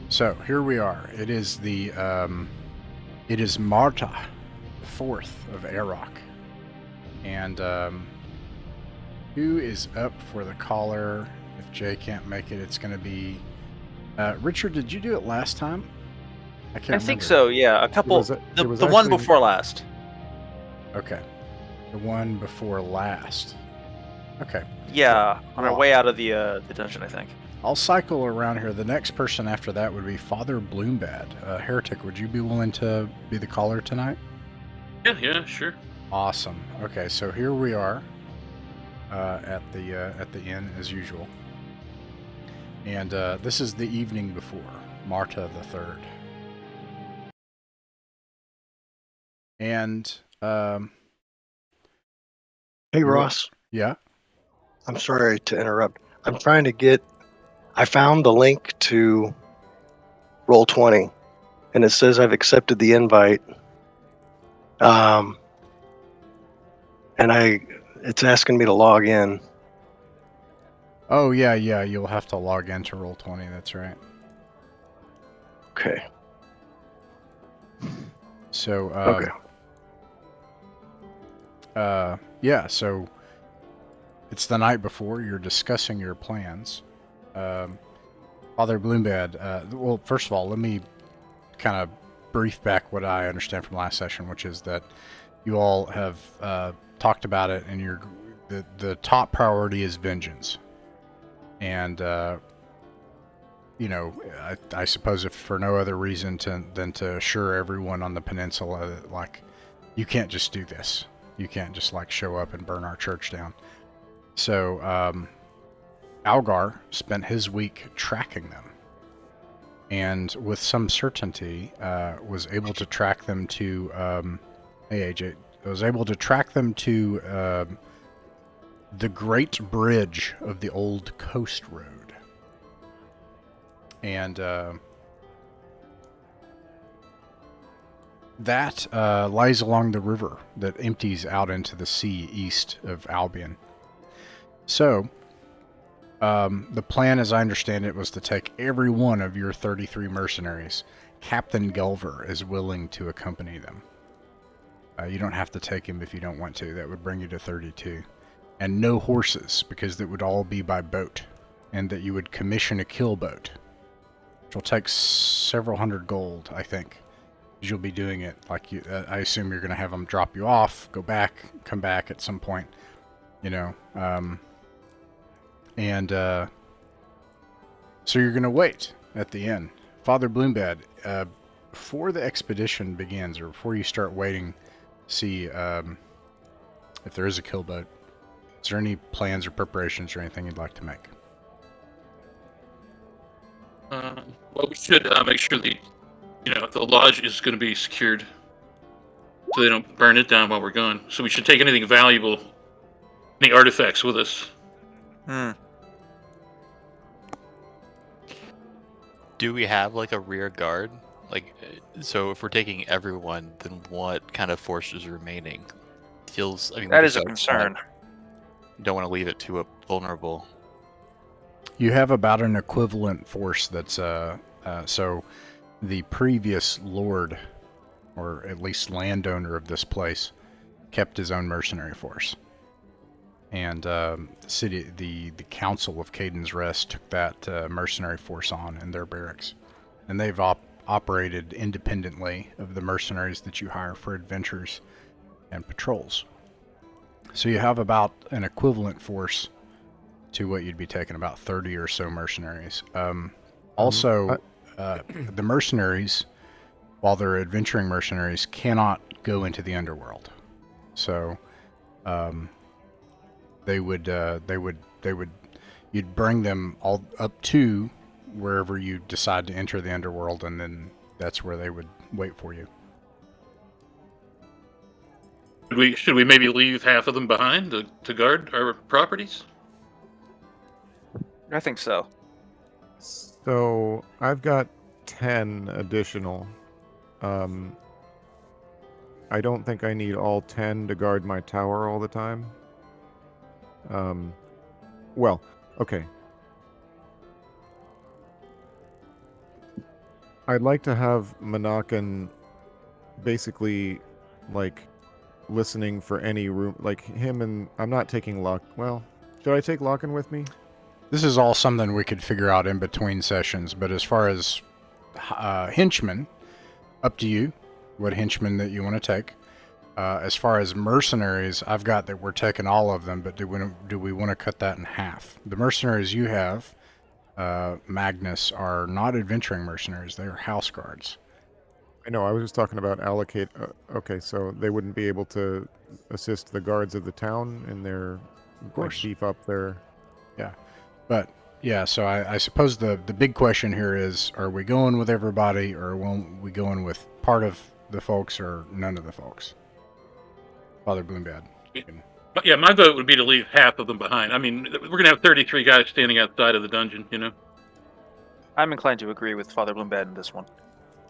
So here we are. It is it is Marta, the fourth of Arock, and who is up for the caller? If Jay can't make it, it's going to be Richard. Did you do it last time? I can't I remember. think so. Yeah, a couple. It was The one actually- before last. Okay, the one before last. Okay. Yeah, on our Well, way out of the dungeon, I think. I'll cycle around here. The next person after that would be Father Bloombad. Heretic, would you be willing to be the caller tonight? Yeah, sure. Awesome. Okay, so here we are at the inn as usual, and this is the evening before Marta the Third, and Hey, Ross. yeah. I'm sorry to interrupt. I'm trying to get. I found the link to Roll20, and it says I've accepted the invite. And it's asking me to log in. Oh yeah. You'll have to log into Roll20. That's right. Okay. So Okay. yeah. So it's the night before. You're discussing your plans. Father Bloombad, well, first of all, let me kind of brief back what I understand from last session, which is that you all have talked about it, and the top priority is vengeance. And, I suppose if for no other reason than to assure everyone on the peninsula that, like, you can't just do this. You can't just, like, show up and burn our church down. So, Algar spent his week tracking them, and with some certainty was able to track them to was able to track them to the Great Bridge of the Old Coast Road, and that lies along the river that empties out into the sea east of Albion. So the plan, as I understand it, was to take every one of your 33 mercenaries. Captain Gulver is willing to accompany them. You don't have to take him if you don't want to. That would bring you to 32. And no horses, because that would all be by boat. And that you would commission a keelboat, which will take several hundred gold, I think. Because you'll be doing it like you. I assume you're going to have them drop you off, go back, come back at some point. And so you're going to wait at the inn. Father Bloombad, before the expedition begins, or before you start waiting, see if there is a keelboat, is there any plans or preparations or anything you'd like to make? Well, we should make sure the lodge is going to be secured so they don't burn it down while we're gone. So we should take anything valuable, any artifacts with us. Do we have like a rear guard? Like, so if we're taking everyone, then what kind of force is remaining? That is a concern. Don't want to leave it too vulnerable. You have about an equivalent force that's so the previous lord, or at least landowner of this place, kept his own mercenary force. And the council of Caden's Rest took that mercenary force on in their barracks. And they've operated independently of the mercenaries that you hire for adventures and patrols. So you have about an equivalent force to what you'd be taking, about 30 or so mercenaries. Also, the mercenaries, while they're adventuring mercenaries, cannot go into the underworld. So you'd bring them all up to wherever you decide to enter the underworld, and then that's where they would wait for you. Should we maybe leave half of them behind to guard our properties? I think so. So I've got 10 additional. I don't think I need all 10 to guard my tower all the time. Well, okay. I'd like to have Monacan basically, like, listening for any room, like him, and I'm not taking Lock. Well, should I take Locken with me? This is all something we could figure out in between sessions, but as far as henchmen, up to you what henchmen that you want to take. As far as mercenaries, I've got that we're taking all of them, but do we want to cut that in half? The mercenaries you have, Magnus, are not adventuring mercenaries. They are house guards. I know, I was just talking about allocate. Okay, so they wouldn't be able to assist the guards of the town in their, Of course. like, beef up their... Yeah. But, yeah, so I suppose the big question here is, are we going with everybody, or are we going with part of the folks or none of the folks? Father Bloombad. Yeah, my vote would be to leave half of them behind. I mean, we're going to have 33 guys standing outside of the dungeon, you know? I'm inclined to agree with Father Bloombad in this one.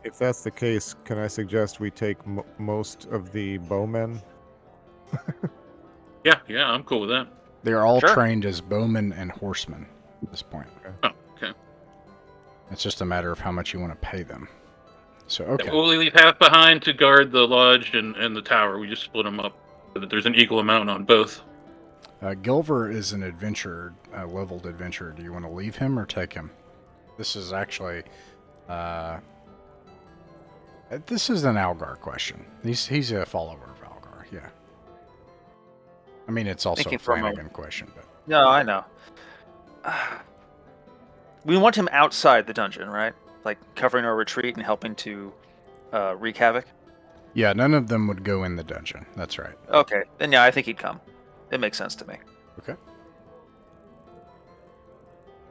If that's the case, can I suggest we take most of the bowmen? Yeah, I'm cool with that. They're all Sure. trained as bowmen and horsemen at this point. Oh, okay. It's just a matter of how much you want to pay them. So, okay. We'll leave half behind to guard the lodge and the tower. We just split them up so that there's an equal amount on both. Gilver is an adventurer, a leveled adventurer. Do you want to leave him or take him? This is actually... this is an Algar question. He's a follower of Algar, yeah. I mean, it's also Thinking a for a Flanagan question, but... No, I know. We want him outside the dungeon, right? Like covering our retreat and helping to wreak havoc? Yeah, none of them would go in the dungeon. That's right. Okay, then yeah, I think he'd come. It makes sense to me. Okay.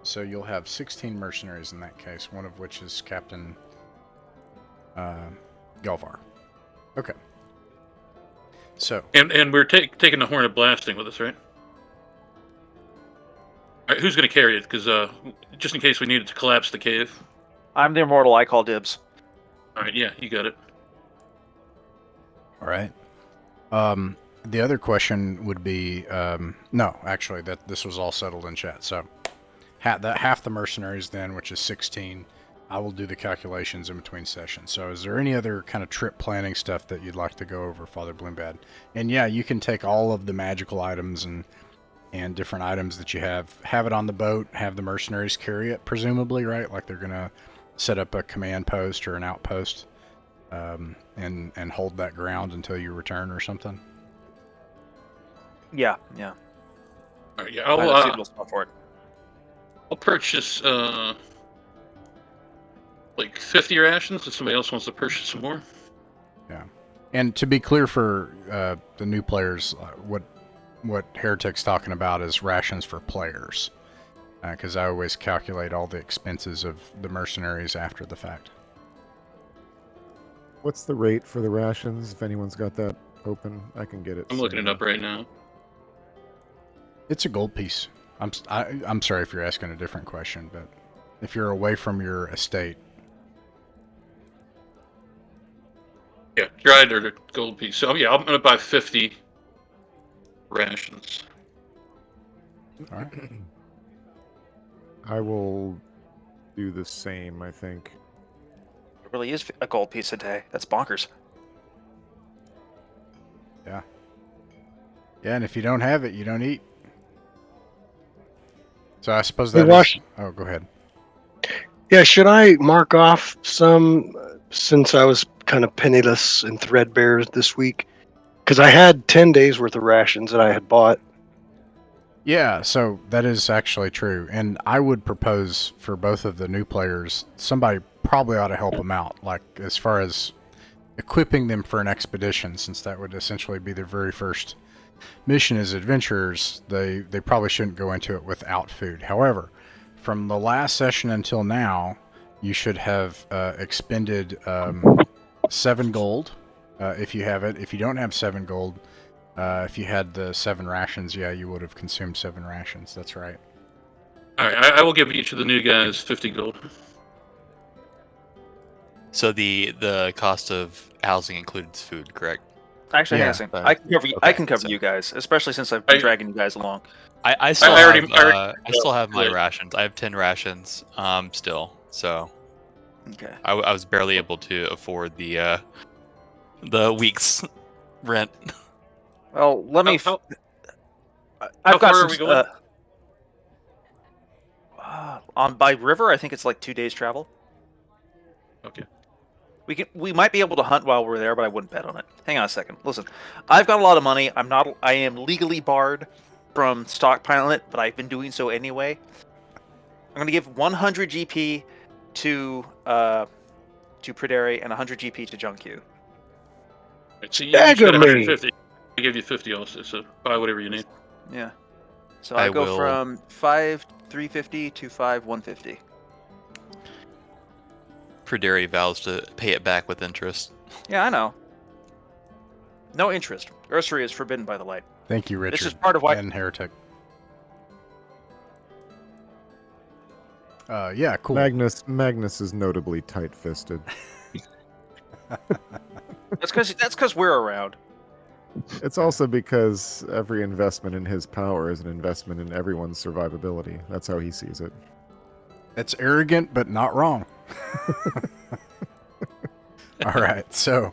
So you'll have 16 mercenaries in that case, one of which is Captain Galvar. Okay. So. And we're taking the Horn of Blasting with us, right? All right, who's going to carry it? Because just in case we needed to collapse the cave. I'm the immortal, I call dibs. All right, yeah, you got it. All right. The other question would be, no, actually, this was all settled in chat. So, half the mercenaries then, which is 16, I will do the calculations in between sessions. So, is there any other kind of trip planning stuff that you'd like to go over, Father Bloombad? And yeah, you can take all of the magical items and different items that you have it on the boat, have the mercenaries carry it, presumably, right? Like they're gonna set up a command post or an outpost, and hold that ground until you return or something. Yeah. All right, yeah, Find a suitable spot for it. I'll purchase like 50 rations if somebody else wants to purchase some more. Yeah, and to be clear for the new players, what Heretic's talking about is rations for players, because I always calculate all the expenses of the mercenaries after the fact. What's the rate for the rations? If anyone's got that open, I can get it. I'm looking it up right now. It's a gold piece. I'm sorry if you're asking a different question, but if you're away from your estate. Yeah, dried or gold piece. So yeah, I'm going to buy 50 rations. All right. I will do the same, I think. It really is a gold piece a day. That's bonkers. Yeah. Yeah, and if you don't have it, you don't eat. So I suppose that is... Oh, go ahead. Yeah, should I mark off some, since I was kind of penniless and threadbare this week? Because I had 10 days worth of rations that I had bought. Yeah, so that is actually true. And I would propose for both of the new players, somebody probably ought to help them out. Like, as far as equipping them for an expedition, since that would essentially be their very first mission as adventurers, they probably shouldn't go into it without food. However, from the last session until now, you should have expended 7 gold, if you have it. If you don't have 7 gold, if you had the 7 rations, yeah, you would have consumed 7 rations. That's right. All right, I will give each of the new guys 50 gold. So the cost of housing includes food, correct? Actually, Yeah. hang on. I can cover you guys, especially since I've been dragging you guys along. I still I have already my rations. I have 10 rations still. So Okay. I was barely able to afford the week's rent. Well, let me. How I've got far some. are we going? On by river, I think it's like 2 days travel. Okay. We might be able to hunt while we're there, but I wouldn't bet on it. Hang on a second. Listen, I've got a lot of money. I am legally barred from stockpiling it, but I've been doing so anyway. I'm going to give 100 GP to Prideri and 100 GP to Junkyou. Right, so you each got Dagger me. 150. I give you 50 also, so buy whatever you need. Yeah. So I I go will- from 5 350 to 5 150. Prideri vows to pay it back with interest. Yeah, I know. No interest. Ursery is forbidden by the light. Thank you, Richard. This is part of why. And Heretic. Yeah, cool. Magnus is notably tight-fisted. That's because we're around. It's also because every investment in his power is an investment in everyone's survivability. That's how he sees it. That's arrogant, but not wrong. All right, so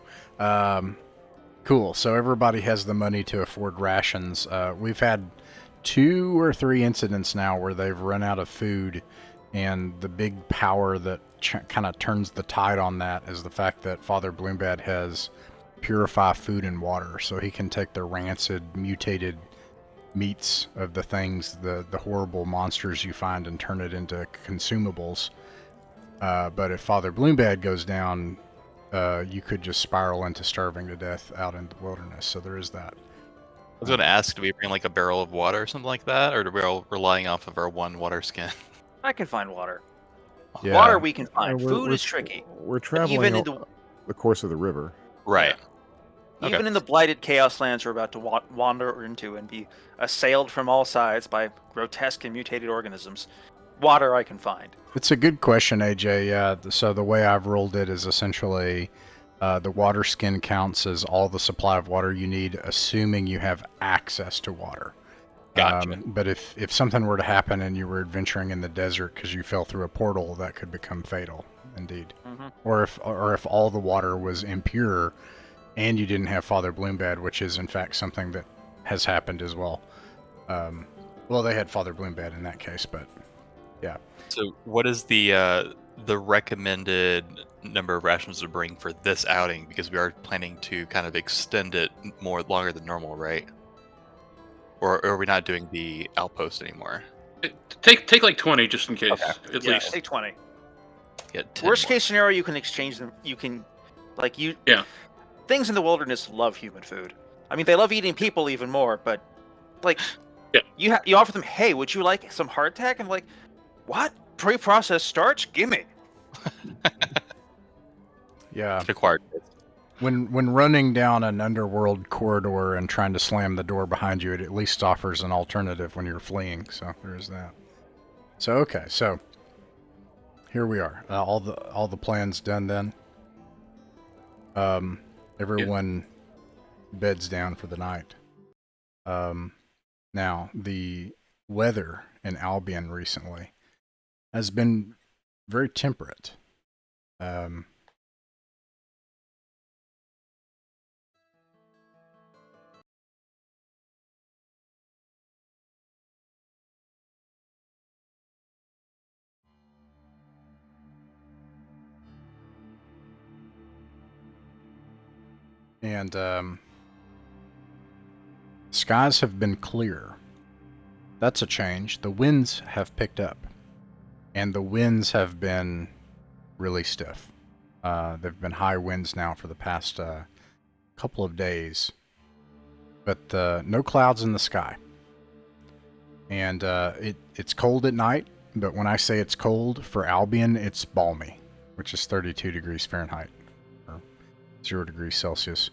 cool. So everybody has the money to afford rations. We've had 2 or 3 incidents now where they've run out of food, and the big power that kind of turns the tide on that is the fact that Father Bloombad has purify food and water, so he can take the rancid, mutated meats of the things, the horrible monsters you find, and turn it into consumables. But if Father Bloombad goes down, you could just spiral into starving to death out in the wilderness. So there is that. I was going to ask, do we bring like a barrel of water or something like that, or are we all relying off of our 1 water skin? I can find water. Yeah. Water we can find. We're- Food we're- is tricky. We're traveling even into the course of the river. Right. Okay. even in the blighted chaos lands we're about to wander into and be assailed from all sides by grotesque and mutated organisms, water I can find. It's a good question, AJ. So the way I've rolled it is essentially the water skin counts as all the supply of water you need, assuming you have access to water. Gotcha. But if something were to happen and you were adventuring in the desert because you fell through a portal, that could become fatal, indeed. Mm-hmm. Or if all the water was impure and you didn't have Father Bloombad, which is in fact something that has happened as well. Well, they had Father Bloombad in that case, but yeah. So what is the recommended number of rations to bring for this outing? Because we are planning to kind of extend it longer than normal, right? Or are we not doing the outpost anymore? Take like 20 just in case, Okay. at Yeah, least. take 20. Get 10 Worst more. case scenario, you can exchange them. You can, Yeah. Things in the wilderness love human food. I mean, they love eating people even more. But, Yeah. you offer them, hey, would you like some hardtack? And like, what? Pre-processed starch? Gimme. Yeah. It's required. When running down an underworld corridor and trying to slam the door behind you, it at least offers an alternative when you're fleeing. So there's that. So okay, so here we are. All the plans done then. Everyone beds down for the night. Now the weather in Albion recently has been very temperate. And skies have been clear. That's a change. The winds have picked up, and the winds have been really stiff. They've been high winds now for the past couple of days, but no clouds in the sky. And it's cold at night, but when I say it's cold, for Albion, it's balmy, which is 32 degrees Fahrenheit, or 0 degrees Celsius.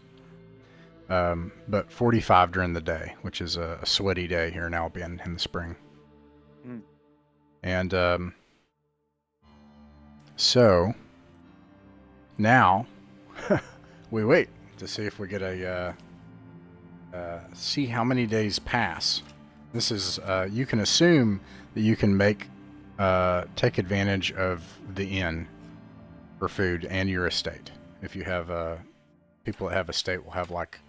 But 45 during the day, which is a sweaty day here in Albion in the spring. Mm. And so now we wait to see if we get see how many days pass. This is you can assume that you can take advantage of the inn for food and your estate. If you have people that have estate will have like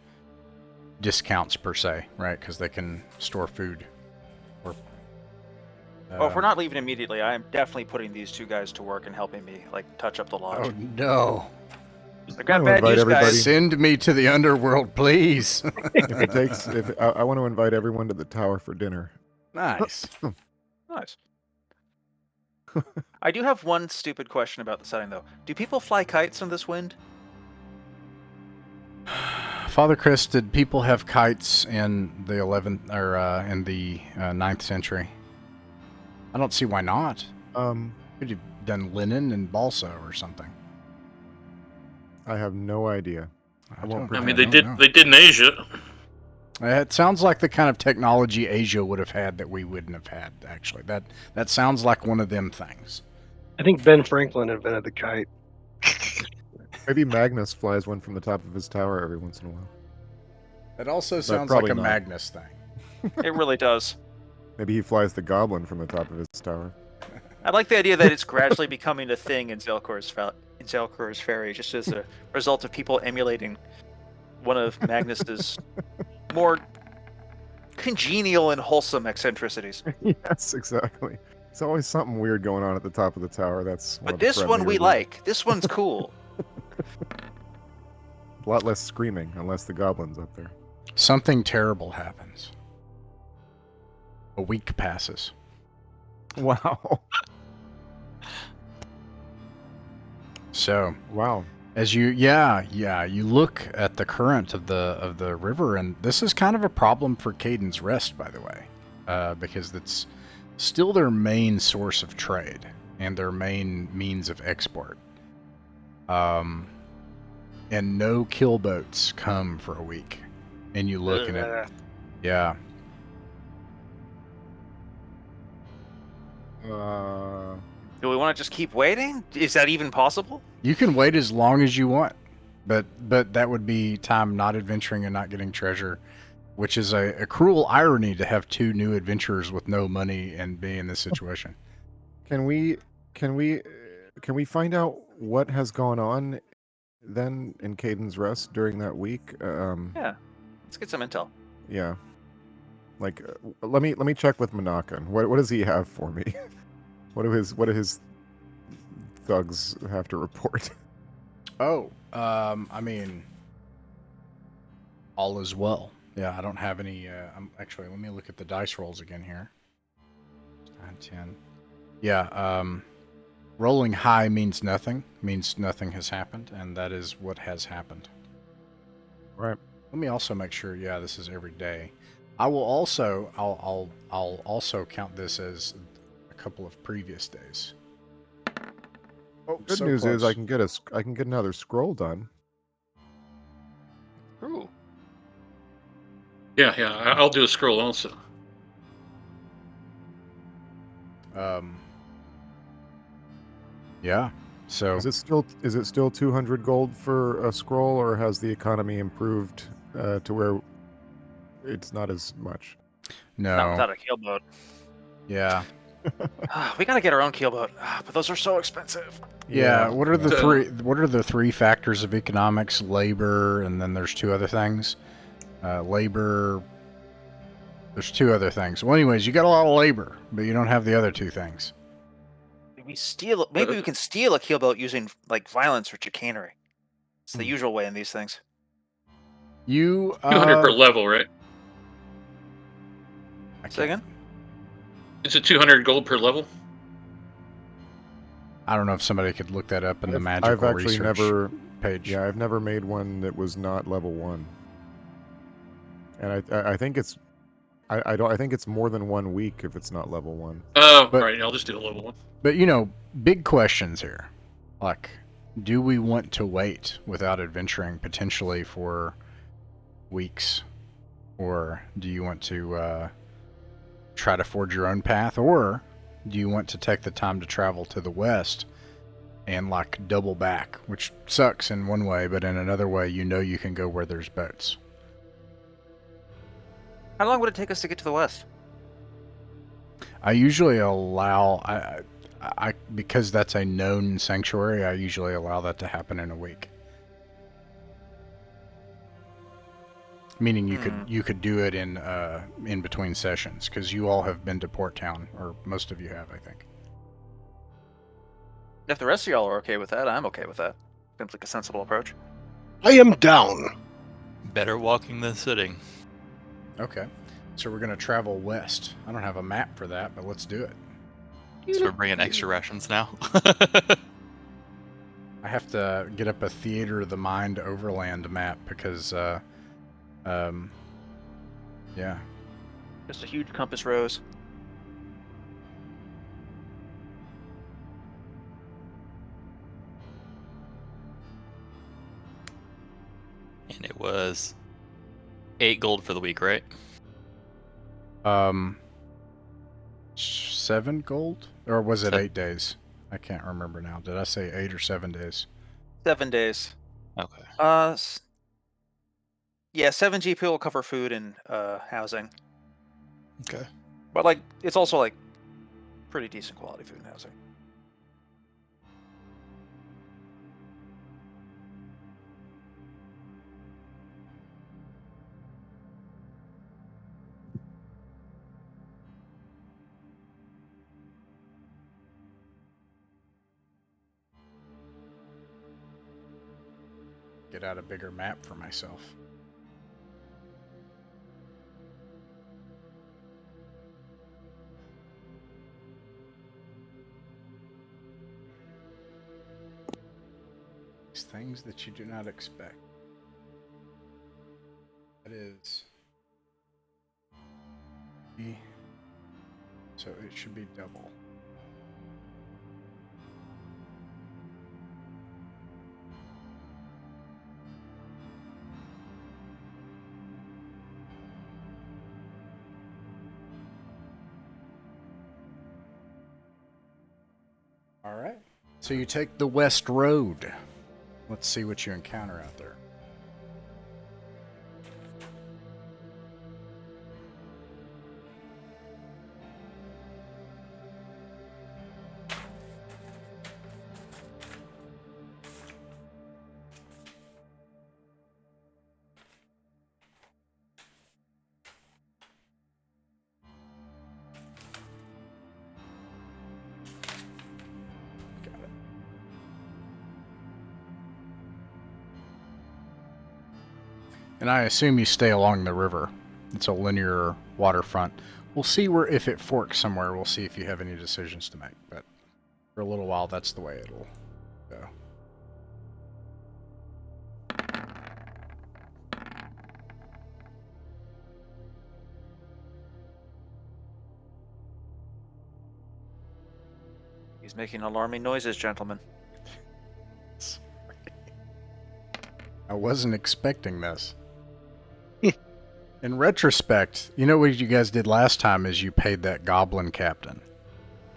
discounts per se, right? Because they can store food. Or Well, if we're not leaving immediately, I am definitely putting these two guys to work and helping me like touch up the lodge. oh no! I got I bad invite news, everybody. guys. Send me to the underworld, please. I want to invite everyone to the tower for dinner. Nice. Nice. I do have one stupid question about the setting, though. Do people fly kites in this wind? Father Chris, did people have kites in the 11th or in the 9th century? I don't see why not. Could have done linen and balsa or something. I have no idea. I mean, they did in Asia. It sounds like the kind of technology Asia would have had that we wouldn't have had. Actually, that sounds like one of them things. I think Ben Franklin invented the kite. Maybe Magnus flies one from the top of his tower every once in a while. It also sounds like probably a not. Magnus thing. It really does. Maybe he flies the goblin from the top of his tower. I like the idea that it's gradually becoming a thing in Zelkor's Ferry, just as a result of people emulating one of Magnus's more congenial and wholesome eccentricities. Yes, exactly. There's always something weird going on at the top of the tower. That's But this one we like. This one's cool. A lot less screaming, unless the goblin's up there. Something terrible happens. A week passes. Wow. So Wow. as you you look at the current of the river, and this is kind of a problem for Caden's Rest, by the way, because it's still their main source of trade and their main means of export. And no keelboats come for a week, and you look and it, yeah. Do we want to just keep waiting? Is that even possible? You can wait as long as you want, but that would be time not adventuring and not getting treasure, which is a cruel irony to have two new adventurers with no money and be in this situation. Can we find out what has gone on then in Caden's Rest during that week? Yeah. Let's get some intel. Yeah. Like, let me check with Monacan. What does he have for me? What do his thugs have to report? Oh, I mean, all is well. Yeah, I don't have any. Actually, let me look at the dice rolls again here. 9, 10. Yeah, rolling high means nothing has happened, and that is what has happened. Right. Let me also make sure. Yeah, this is every day. I will also. I'll also count this as a couple of previous days. Oh, Good so news is close. I can get another scroll done. Ooh. Yeah, I'll do a scroll also. Yeah. So Is it still 200 gold for a scroll, or has the economy improved to where it's not as much? no. Not without a keelboat. Yeah. We gotta get our own keelboat, but those are so expensive. Yeah. What are the So- three? What are the three factors of economics? Labor, and then there's two other things. Labor. There's two other things. Well, anyways, you got a lot of labor, but you don't have the other two things. Maybe we can steal a keelboat using like violence or chicanery. It's the usual way in these things. You 200 per level, right? Say again? Is it 200 gold per level? I don't know if somebody could look that up in the I've magical actually research never. page. Yeah, I've never made one that was not level 1. And I think it's. I think it's more than 1 week if it's not level 1. Oh, But- right. I'll just do a level 1. But big questions here. Like, do we want to wait without adventuring potentially for weeks, or do you want to try to forge your own path, or do you want to take the time to travel to the west and like double back, which sucks in one way, but in another way, you can go where there's boats. How long would it take us to get to the west? I usually allow. because that's a known sanctuary, I usually allow that to happen in a week. Meaning you could do it in between sessions, because you all have been to Port Town, or most of you have, I think. If the rest of y'all are okay with that, I'm okay with that. Seems like a sensible approach. I am down. Better walking than sitting. Okay, so we're gonna travel west. I don't have a map for that, but let's do it. So we're bringing extra rations now. I have to get up a Theater of the Mind overland map because, yeah. Just a huge compass rose. And it was 8 gold for the week, right? 7 gold? Or was it Se- 8 days? I can't remember now. Did I say 8 or 7 days? 7 days. Okay. Yeah, 7 GP will cover food and housing. Okay. But like, it's also like pretty decent quality food and housing. Get out a bigger map for myself. These things that you do not expect. That is... So it should be double. All right. So you take the West Road. Let's see what you encounter out there. Got it. And I assume you stay along the river. It's a linear waterfront. We'll see where, if it forks somewhere, we'll see if you have any decisions to make. But for a little while, that's the way it'll go. He's making alarming noises, gentlemen. I wasn't expecting this. In retrospect, you know what you guys did last time is you paid that goblin captain.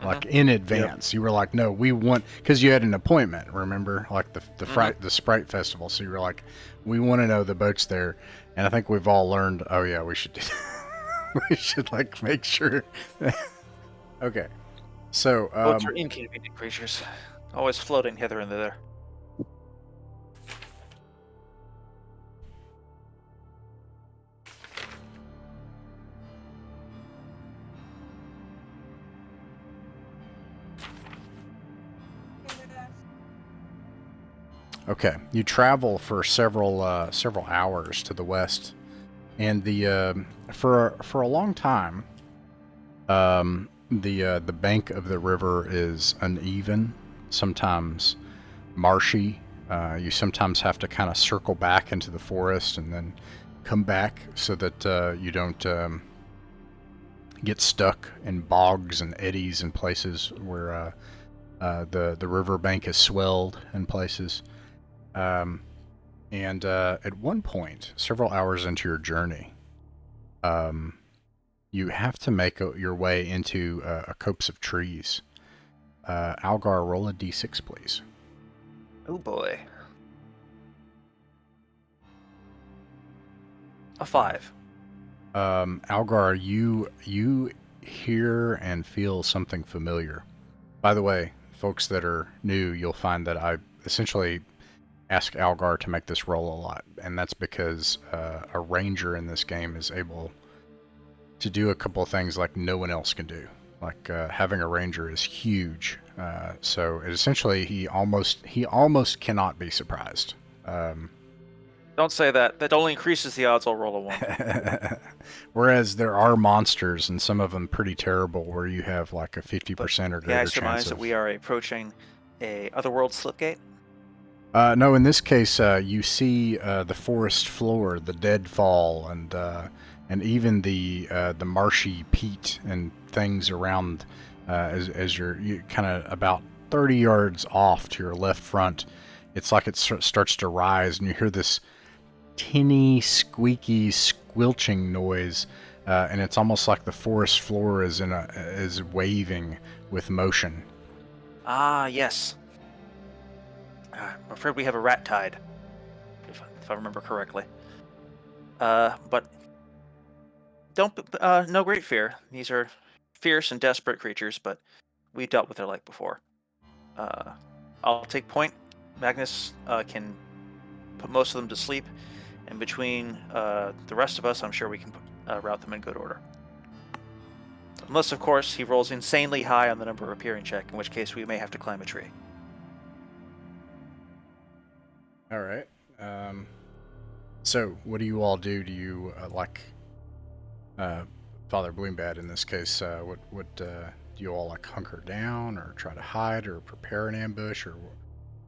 Like in advance. You were like, no, we want, because you had an appointment, remember? Like the Sprite Festival. So you were like, we want to know the boat's there. And I think we've all learned, oh yeah, we should do we should like make sure. Okay. So Boats are inconvenient creatures, always floating hither and thither. okay, you travel for several hours to the west, and the for a long time, the bank of the river is uneven, sometimes marshy. You sometimes have to kind of circle back into the forest and then come back so that you don't get stuck in bogs and eddies and places where the river bank is swelled in places. And at one point, several hours into your journey, you have to make your way into a copse of trees. Algar, roll a d6, please. Oh boy. A 5. Algar, you hear and feel something familiar By the way, folks that are new, you'll find that I essentially ask Algar to make this roll a lot, and that's because a ranger in this game is able to do a couple of things like no one else can do. Like having a ranger is huge, so essentially he almost cannot be surprised. Don't say that. That only increases the odds I'll roll a 1. Whereas there are monsters, and some of them pretty terrible, where you have like a 50% or Yeah, I greater surmise chance that of. we are approaching a otherworld slipgate. No, in this case, you see the forest floor, the deadfall, and even the marshy peat and things around as you're kind of about 30 yards off to your left front. It's like it starts to rise, and you hear this tinny, squeaky, squelching noise, and it's almost like the forest floor is waving with motion. Ah, yes. I'm afraid we have a rat tide, if I remember correctly. But don't no great fear. These are fierce and desperate creatures, but we've dealt with their like before. I'll take point. Magnus can put most of them to sleep, and between the rest of us, I'm sure we can route them in good order. Unless, of course, he rolls insanely high on the number appearing check, in which case we may have to climb a tree. All right. So, what do you all do? Do you like Father Bloombad in this case? What do you all like hunker down, or try to hide, or prepare an ambush, or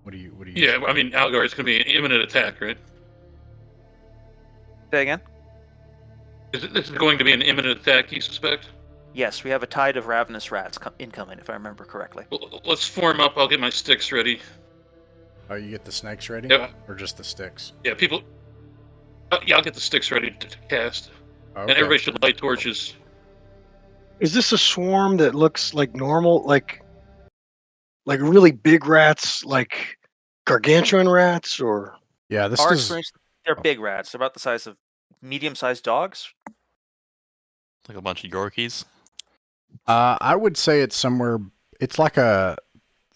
what do you? Yeah, I mean, Algar, it's going to be an imminent attack, right? Say again? This is going to be an imminent attack, you suspect? Yes, we have a tide of ravenous rats incoming, if I remember correctly. Well, let's form up. I'll get my sticks ready. Oh, you get the snakes ready, Yeah, or just the sticks? yeah. People. Yeah, I'll get the sticks ready to cast, Okay. and everybody should light torches. Is this a swarm that looks like normal, like really big rats, like gargantuan rats, or? Yeah, this Our is experience, they're big rats. They're about the size of medium-sized dogs. Like a bunch of Yorkies. I would say it's somewhere. It's like a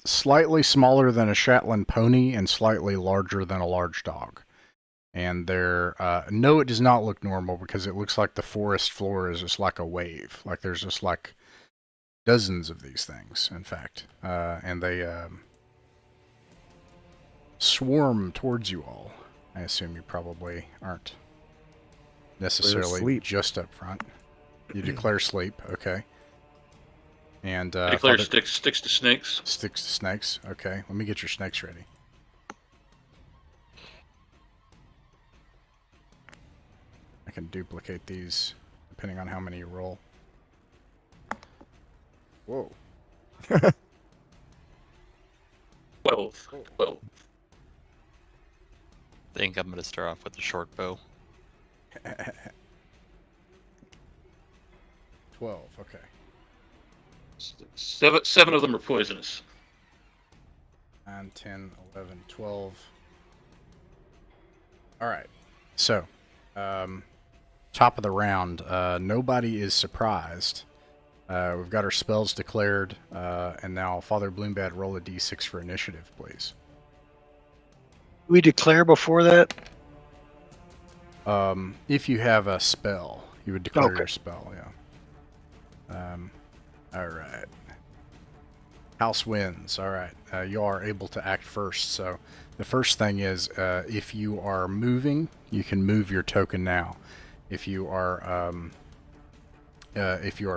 slightly smaller than a Shetland pony and slightly larger than a large dog. And they're no, it does not look normal because it looks like the forest floor is just like a wave. Like there's just like dozens of these things, in fact, and they swarm towards you all. I assume you probably aren't necessarily sleep. just up front. You declare sleep, okay. And I declare Father- sticks to snakes. Sticks to snakes, okay. Let me get your snakes ready. I can duplicate these depending on how many you roll. Whoa. 12. I think I'm going to start off with the short bow. 12, okay. Seven of them are poisonous. 9, 10, 11, 12. Alright. So, top of the round. Nobody is surprised. We've got our spells declared. And now, Father Bloombad, roll a d6 for initiative, please. We declare before that? If you have a spell, you would declare Okay. your spell, yeah. Alright. House wins. Alright. You are able to act first. So the first thing is if you are moving, you can move your token now. If you are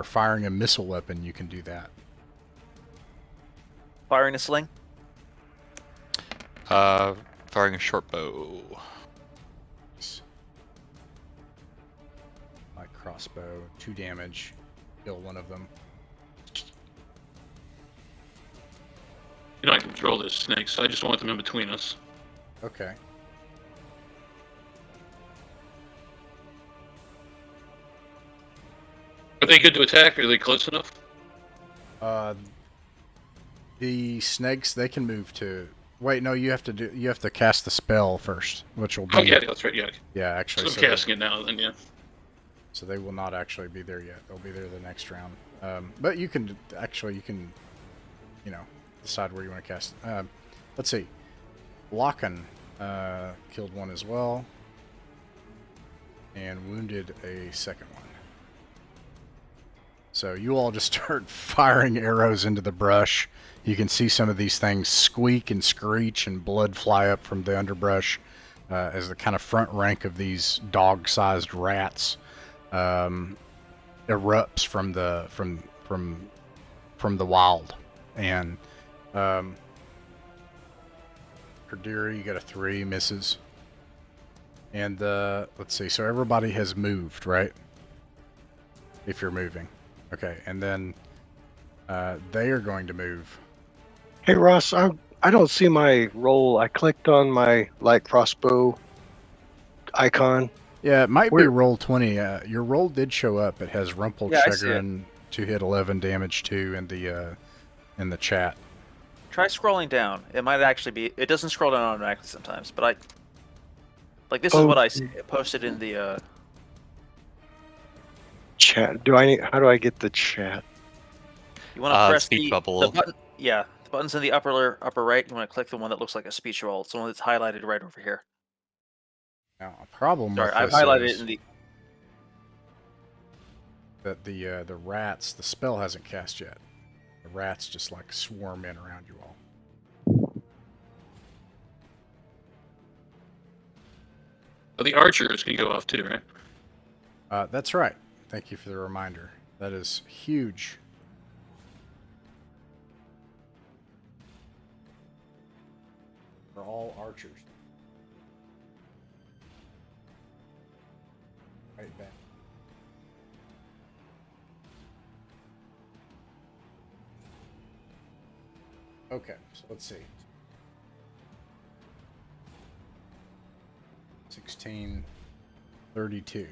firing a missile weapon, you can do that. Firing a sling. Firing a short bow. Like crossbow, 2 damage, kill one of them. You know, I control those snakes. I just want them in between us. Okay. Are they good to attack? Are they close enough? The snakes, they can move to. Wait, no, you have to cast the spell first, which will be. Oh yeah, that's right. Yeah, Yeah, actually. so I'm casting it now. Then yeah. So they will not actually be there yet. They'll be there the next round. But you can decide where you want to cast. Let's see. Locken killed one as well, and wounded a second one. So you all just start firing arrows into the brush. You can see some of these things squeak and screech, and blood fly up from the underbrush as the kind of front rank of these dog-sized rats erupts from the wild. And Perdiri, you got a 3, misses. And let's see. So everybody has moved, right? If you're moving. Okay, and then they are going to move. Hey Ross, I don't see my roll. I clicked on my light crossbow icon. Yeah, it might be Where- roll 20. Your roll did show up. It has Rumpel Yeah, I see it. Chagrin to hit 11 damage too in the chat. Try scrolling down. It might actually be. It doesn't scroll down automatically sometimes, but this is what I see. It posted in the. Chat. How do I get the chat? You want to press speech the bubble. button. Yeah, the button's in the upper right. You want to click the one that looks like a speech roll. It's the one that's highlighted right over here. Now, a problem Sorry, with I've this highlighted is it in the. that the rats, the spell hasn't cast yet. The rats just like swarm in around you all. Well, the archer is going to go off too, right? That's right. Thank you for the reminder. That is huge. For all archers. Right back. Okay, so let's see. 16, 32.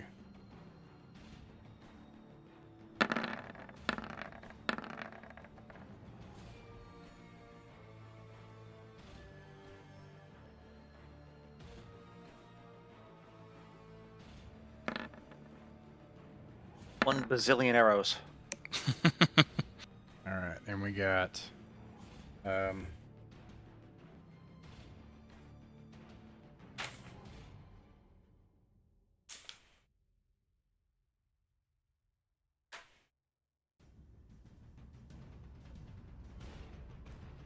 One bazillion arrows. All right, and we got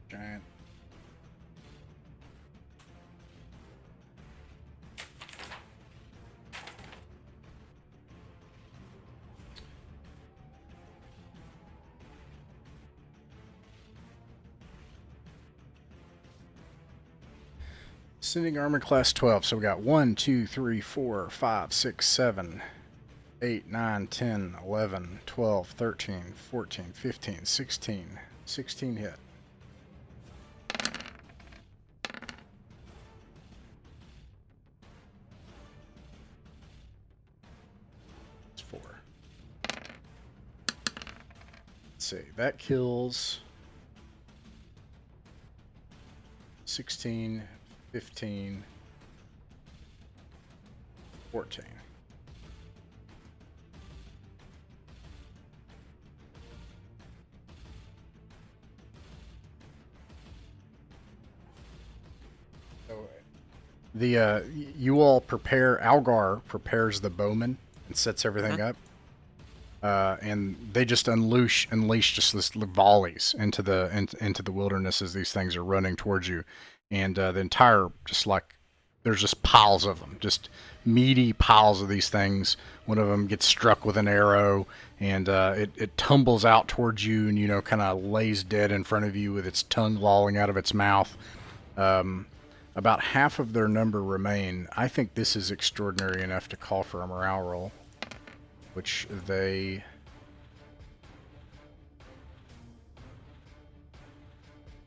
giant. Ascending armor class 12. So we got 1, 2, 3, 4, 5, 6, 7, 8, 9, 10, 11, 12, 13, 14, 15, 16. 16 hit. It's 4. Let's see. That kills 16, 15, 14. So you all prepare. Algar prepares the bowman and sets everything up, and they just unleash just this volleys into the wilderness as these things are running towards you, and the entire there's just piles of them, just meaty piles of these things. One of them gets struck with an arrow, and it tumbles out towards you, and kind of lays dead in front of you with its tongue lolling out of its mouth. About half of their number remain. I think this is extraordinary enough to call for a morale roll, which they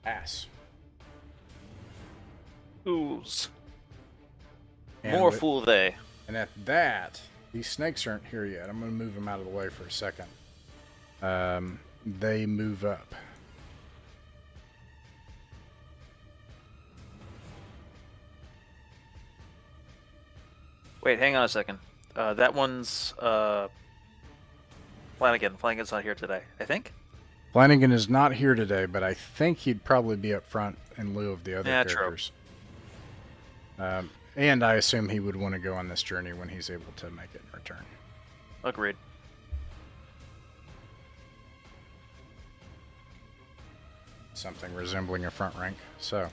pass. Fools. And More with- fool they. And at that, these snakes aren't here yet. I'm going to move them out of the way for a second. They move up. Wait, hang on a second. That one's Flanagan. Flanagan's not here today, I think. Flanagan is not here today, but I think he'd probably be up front in lieu of the other Yeah, true. characters. And I assume he would want to go on this journey when he's able to make it and return. Agreed. Something resembling a front rank. So,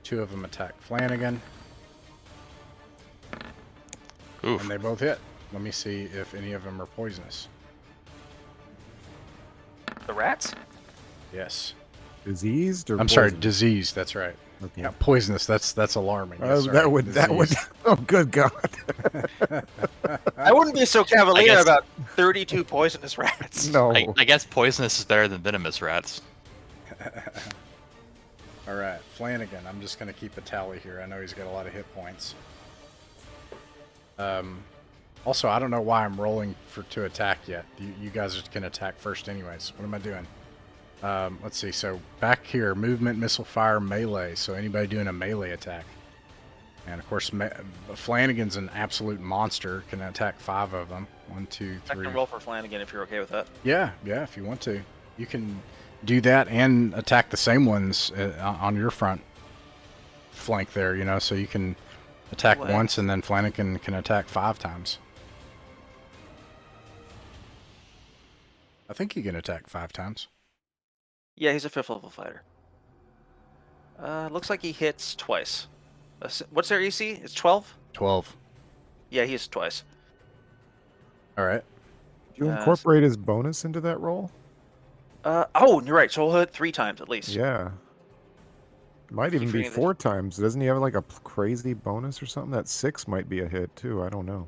2 of them attack Flanagan, Oof. and they both hit. Let me see if any of them are poisonous. The rats? Yes. Diseased or I'm sorry, poisoned? disease. That's right. Okay. Yeah, poisonous. That's alarming. Yes, sorry, that would. Oh, good God. I wouldn't be so cavalier guess- about 32 poisonous rats. No. I guess poisonous is better than venomous rats. All right, Flanagan. I'm just going to keep a tally here. I know he's got a lot of hit points. Also, I don't know why I'm rolling to attack yet. You guys can attack first anyways. What am I doing? Let's see. So back here, movement, missile fire, melee. So anybody doing a melee attack. And of course, Flanagan's an absolute monster. Can attack 5 of them. 1, 2, I 3. can roll for Flanagan if you're okay with that. Yeah, if you want to. You can do that and attack the same ones on your front flank there, so you can attack What? once and then Flanagan can attack 5 times. I think he can attack 5 times. Yeah, he's a 5th level fighter. Looks like he hits twice. What's their EC? It's 12? 12. Yeah, he hits twice. All right. Did you incorporate his bonus into that roll? Oh, you're right. So he'll hit 3 times at least. Yeah. Might even be forgetting that- 4 times. Doesn't he have like a crazy bonus or something? That 6 might be a hit too. I don't know.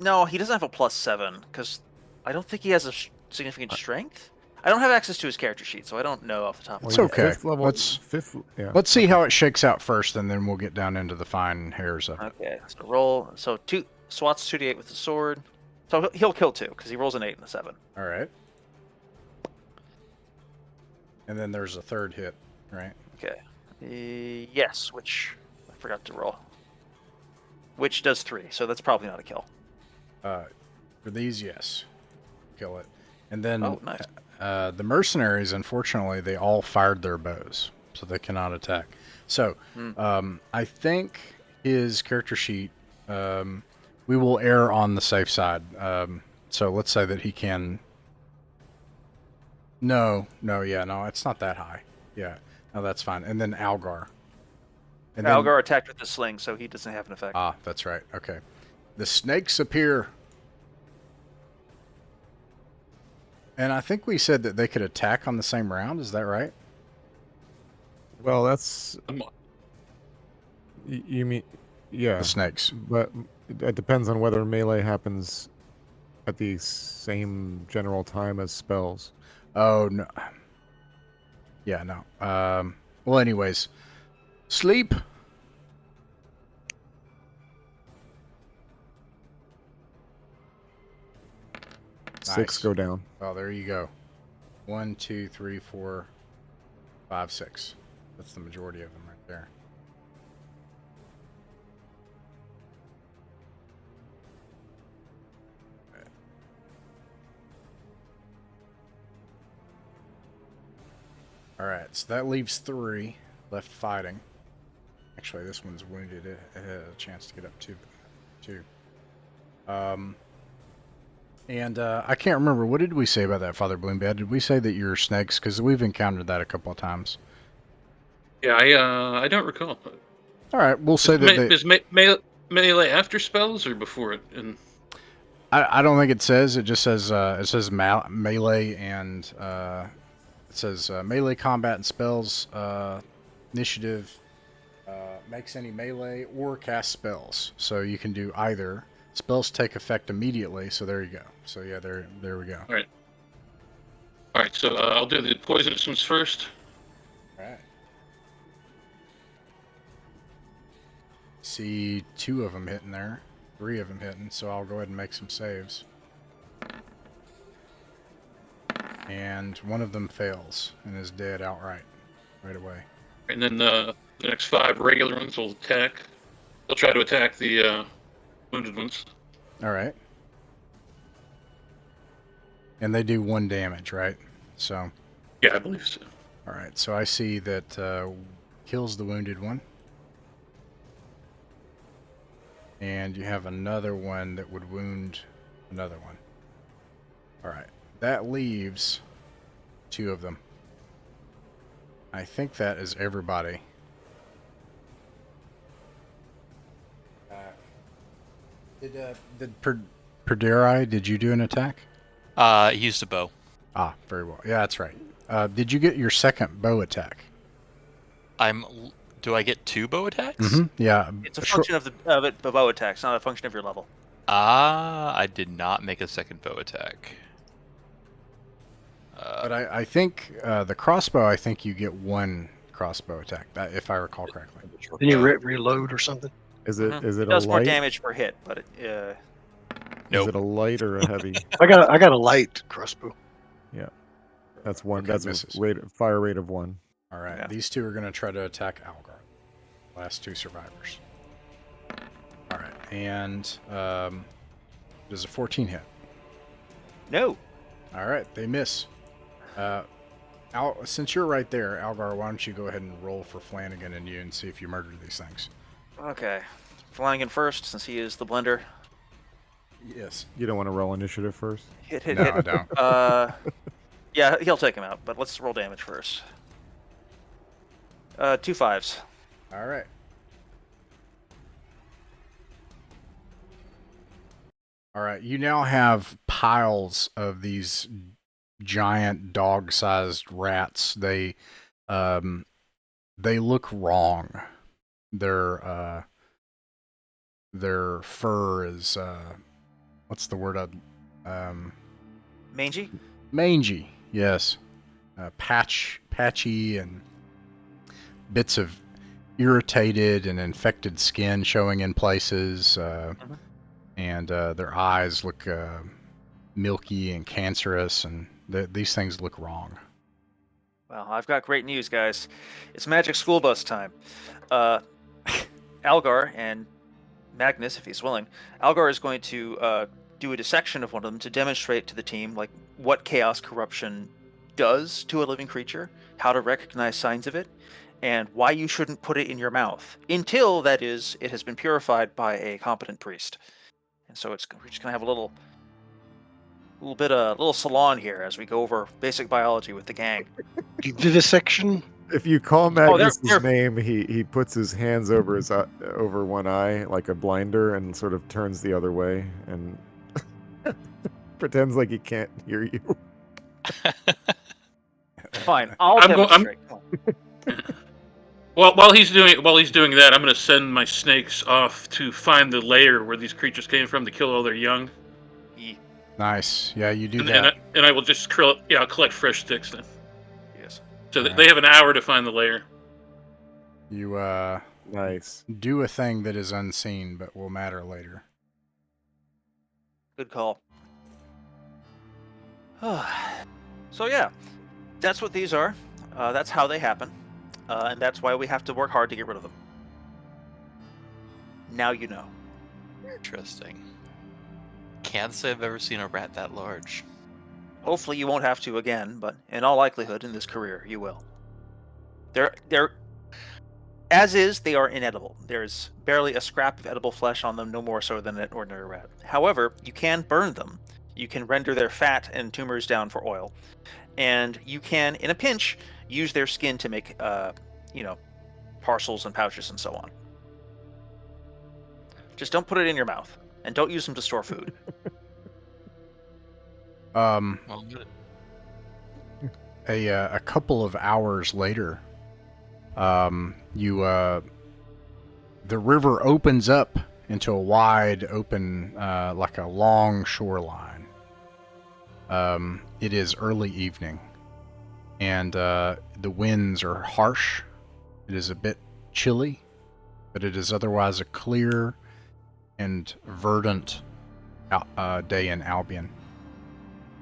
No, he doesn't have a +7 because I don't think he has a significant strength. I don't have access to his character sheet, so I don't know off the top of It's my Well, head. okay. Fifth level, Let's- fifth, yeah. Let's see how it shakes out first, and then we'll get down into the fine hairs of it. Okay, so roll. So swats 2d8 with the sword. So he'll kill 2 because he rolls an 8 and a 7. All right. And then there's a 3rd hit, right? Okay. Yes, which I forgot to roll. Which does 3, so that's probably not a kill. For these, yes. Kill it. And then Oh, nice. The mercenaries, unfortunately, they all fired their bows, so they cannot attack. So, I think his character sheet, we will err on the safe side. So let's say that he can... No, it's not that high. Yeah, no, that's fine. And then Algar. And then- Algar attacked with the sling, so he doesn't have an effect. Ah, that's right. Okay. The snakes appear. And I think we said that they could attack on the same round. Is that right? Well, that's you mean, yeah. The snakes. But it depends on whether melee happens at the same general time as spells. Oh, no. Yeah, no. Well, anyways. Sleep. Six Nice. go down. Oh, there you go. 1, 2, 3, 4, 5, 6. That's the majority of them right there. All right, so that leaves 3 left fighting. Actually, this one's wounded. It had a chance to get up to 2. And I can't remember, what did we say about that, Father Bloombad? Did we say that you're snakes? Because we've encountered that a couple of times. Yeah, I don't recall. All right, we'll say that Is melee after spells or before it? And I don't think it says. It just says melee and it says melee combat and spells initiative makes any melee or cast spells. So you can do either. Spells take effect immediately. So there you go. So yeah, there we go. all right. So I'll do the poisonous ones first. All right. See 2 of them hitting there, 3 of them hitting. So I'll go ahead and make some saves. And one of them fails and is dead outright right away. And then the next 5 regular ones will attack. They'll try to attack the wounded ones. All right. And they do 1 damage, right? So, Yeah, I believe so. all right. So I see that kills the wounded one. And you have another one that would wound another one. All right. That leaves 2 of them. I think that is everybody. Did Perderi, did you do an attack? He used a bow. Ah, very well. Yeah, that's right. Did you get your second bow attack? Do I get 2 bow attacks? Mm-hmm. Yeah. It's a function of the bow attacks, not a function of your level. I did not make a second bow attack. But I think the crossbow, I think you get 1 crossbow attack, if I recall correctly. Then you reload or something. Is it It a does more light? damage per hit, but Is it a light or a heavy? I got a light crossbow. That's 1. Okay, That's misses. fire rate of 1. All right. Yeah. These 2 are going to try to attack Algar. Last 2 survivors. All right. And does a 14 hit? no. All right. They miss. Since you're right there, Algar, why don't you go ahead and roll for Flanagan and you and see if you murder these things? Okay. Flanagan first, since he is the blender. Yes. You don't want to roll initiative first? Hit, hit, No, hit. I don't. Yeah, he'll take him out, but let's roll damage first. 2 5s. All right. All right. You now have piles of these giant dog-sized rats. They look wrong. Their fur is what's the word? Mangy? Mangy. Yes. Patchy and bits of irritated and infected skin showing in places, and their eyes look milky and cancerous, and these things look wrong. Well, I've got great news, guys. It's Magic School Bus time. Algar and Magnus, if he's willing, Algar is going to do a dissection of one of them to demonstrate to the team like what chaos corruption does to a living creature, how to recognize signs of it, and why you shouldn't put it in your mouth until, that is, it has been purified by a competent priest. And so we're just gonna have a little salon here as we go over basic biology with the gang. Vivisection. If you call they're- Magnus's name, he puts his hands over his over one eye like a blinder and sort of turns the other way and pretends like he can't hear you. Fine, I'll I'm go- I'm- demonstrate. Come on. Well, while he's doing that, I'm going to send my snakes off to find the lair where these creatures came from to kill all their young. Ye- Nice. Yeah, you do And, that. and I will just I'll collect fresh sticks then. Yes. So Alright. they have an hour to find the lair. You Nice. do a thing that is unseen but will matter later. Good call. So yeah, that's what these are. That's how they happen, and that's why we have to work hard to get rid of them. Now you know. Interesting. Can't say I've ever seen a rat that large. Hopefully you won't have to again, but in all likelihood in this career you will. They're as is, they are inedible. There's barely a scrap of edible flesh on them, no more so than an ordinary rat. However, you can burn them. You can render their fat and tumors down for oil. And you can, in a pinch, use their skin to make, parcels and pouches and so on. Just don't put it in your mouth. And don't use them to store food. Well, A couple of hours later, the river opens up into a wide open, like a long shoreline. It is early evening, and the winds are harsh. It is a bit chilly, but it is otherwise a clear and verdant day in Albion.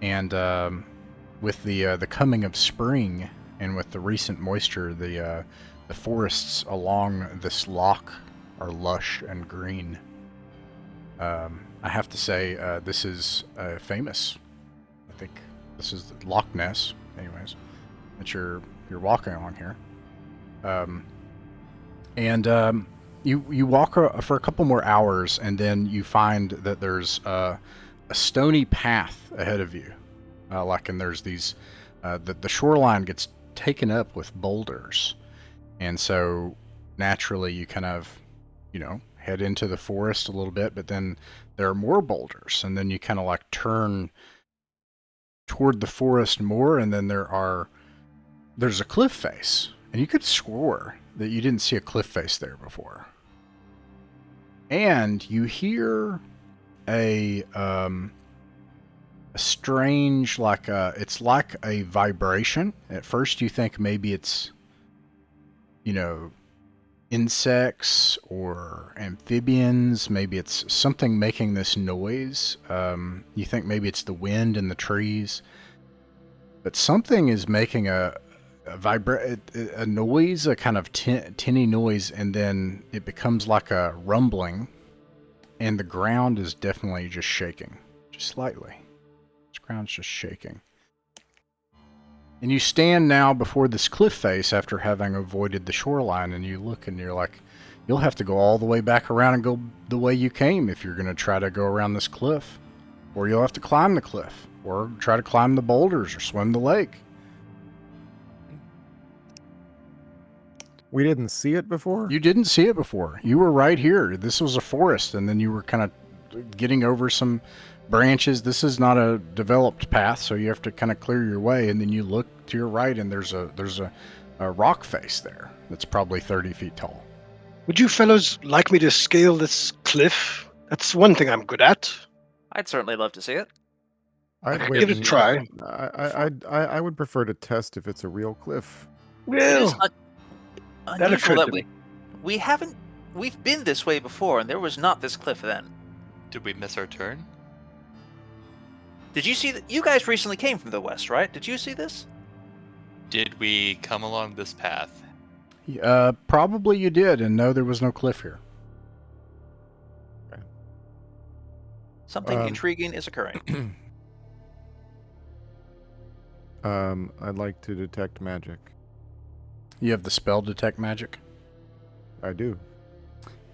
And with the coming of spring and with the recent moisture, the forests along this loch are lush and green. I have to say, this is famous. I think this is Loch Ness, anyways, that you're walking along here. You walk for a couple more hours, and then you find that there's a stony path ahead of you. And there's these, the shoreline gets taken up with boulders, and so naturally you kind of, head into the forest a little bit, but then there are more boulders, and then you kind of like turn toward the forest more, and then there's a cliff face, and you could swear that you didn't see a cliff face there before. And you hear a strange, it's like a vibration. At first you think maybe it's, insects or amphibians. Maybe it's something making this noise. You think maybe it's the wind in the trees. But something is making a noise, a kind of tinny noise, and then it becomes like a rumbling, and the ground is definitely just shaking, just slightly. This ground's just shaking. And you stand now before this cliff face after having avoided the shoreline, and you look and you're like, you'll have to go all the way back around and go the way you came if you're going to try to go around this cliff. Or you'll have to climb the cliff, or try to climb the boulders, or swim the lake. We didn't see it before? You didn't see it before. You were right here. This was a forest, and then you were kind of getting over some branches. This is not a developed path, so you have to kind of clear your way, and then you look to your right, and there's a rock face there that's probably 30 feet tall. Would you fellows like me to scale this cliff? That's one thing I'm good at. I'd certainly love to see it. I'd Give it a try. I would prefer to test if it's a real cliff. It is Well, that unusual occurred that to me. we've been this way before, and there was not this cliff then. Did we miss our turn? Did you see that? You guys recently came from the west, right? Did you see this? Did we come along this path? Probably you did, and no, there was no cliff here. Something intriguing is occurring. I'd like to detect magic. You have the spell Detect Magic? I do.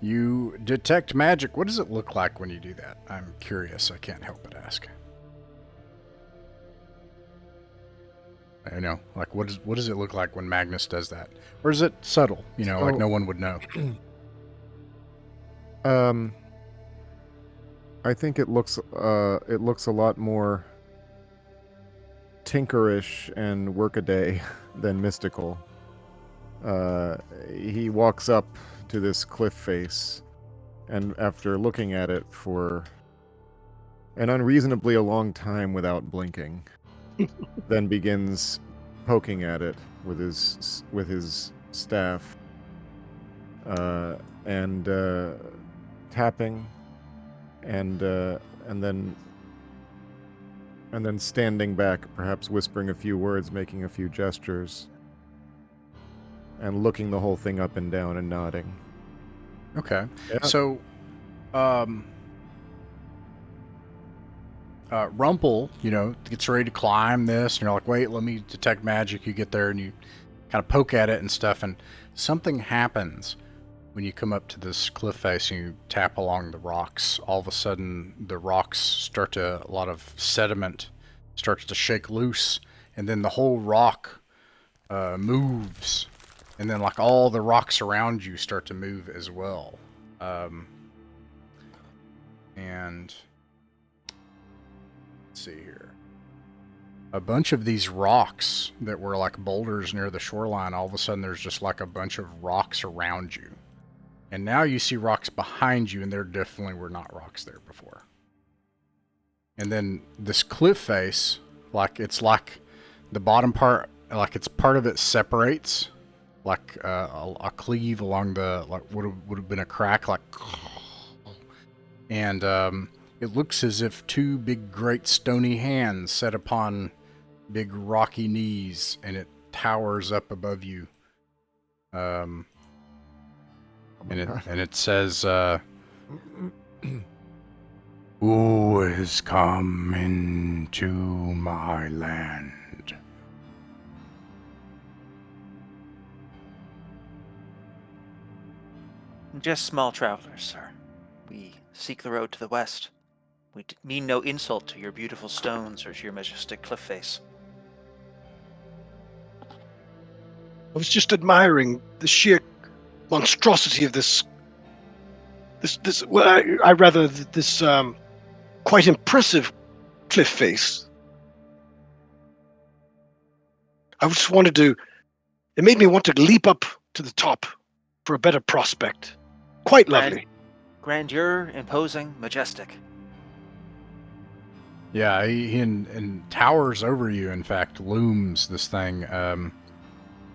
You detect magic. What does it look like when you do that? I'm curious. I can't help but ask. I know. Like, what does it look like when Magnus does that? Or is it subtle? Like no one would know. I think it looks a lot more tinkerish and workaday than mystical. He walks up to this cliff face, and after looking at it for an unreasonably a long time without blinking, then begins poking at it with his staff, and tapping, and then standing back, perhaps whispering a few words, making a few gestures, and looking the whole thing up and down and nodding. Okay. Yeah. So, Rumple, gets ready to climb this, and you're like, wait, let me detect magic. You get there, and you kind of poke at it and stuff, and something happens when you come up to this cliff face and you tap along the rocks. All of a sudden, the rocks a lot of sediment starts to shake loose, and then the whole rock moves, and then like all the rocks around you start to move as well. And let's see here. A bunch of these rocks that were like boulders near the shoreline, all of a sudden there's just like a bunch of rocks around you. And now you see rocks behind you, and there definitely were not rocks there before. And then this cliff face, it's like the bottom part, like it's part of it separates, like a cleave along the, like would have been a crack, like, and it looks as if two big great stony hands set upon big rocky knees, and it towers up above you. And it says, "Who has come into my land? Just small travelers, sir. We seek the road to the west. We mean no insult to your beautiful stones or to your majestic cliff face. I was just admiring the sheer monstrosity of this quite impressive cliff face. I just wanted to. It made me want to leap up to the top for a better prospect. Quite lovely. Grandeur, imposing, majestic. Yeah, and towers over you, in fact, looms this thing.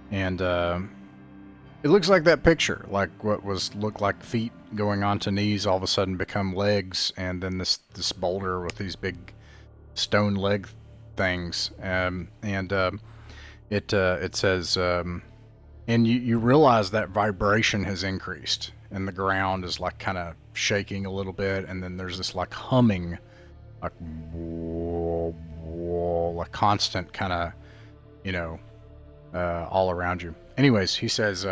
And it looks like that picture, like what looked like feet going onto knees all of a sudden become legs, and then this boulder with these big stone leg things. It says, and you realize that vibration has increased, and the ground is like kind of shaking a little bit, and then there's this like humming, like like constant kind of, all around you. Anyways, he says,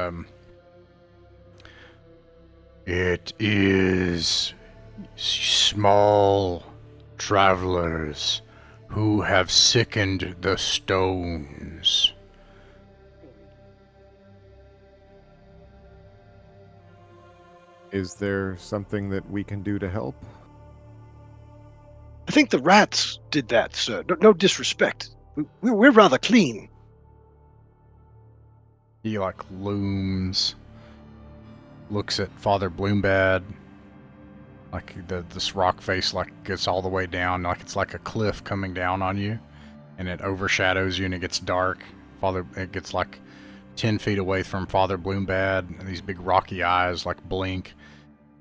it is small travelers who have sickened the stones. Is there something that we can do to help? I think the rats did that, sir. No disrespect. We're rather clean. He like looms, looks at Father Bloombad, like this rock face like gets all the way down, like it's like a cliff coming down on you, and it overshadows you and it gets dark. It gets like 10 feet away from Father Bloombad, and these big rocky eyes like blink.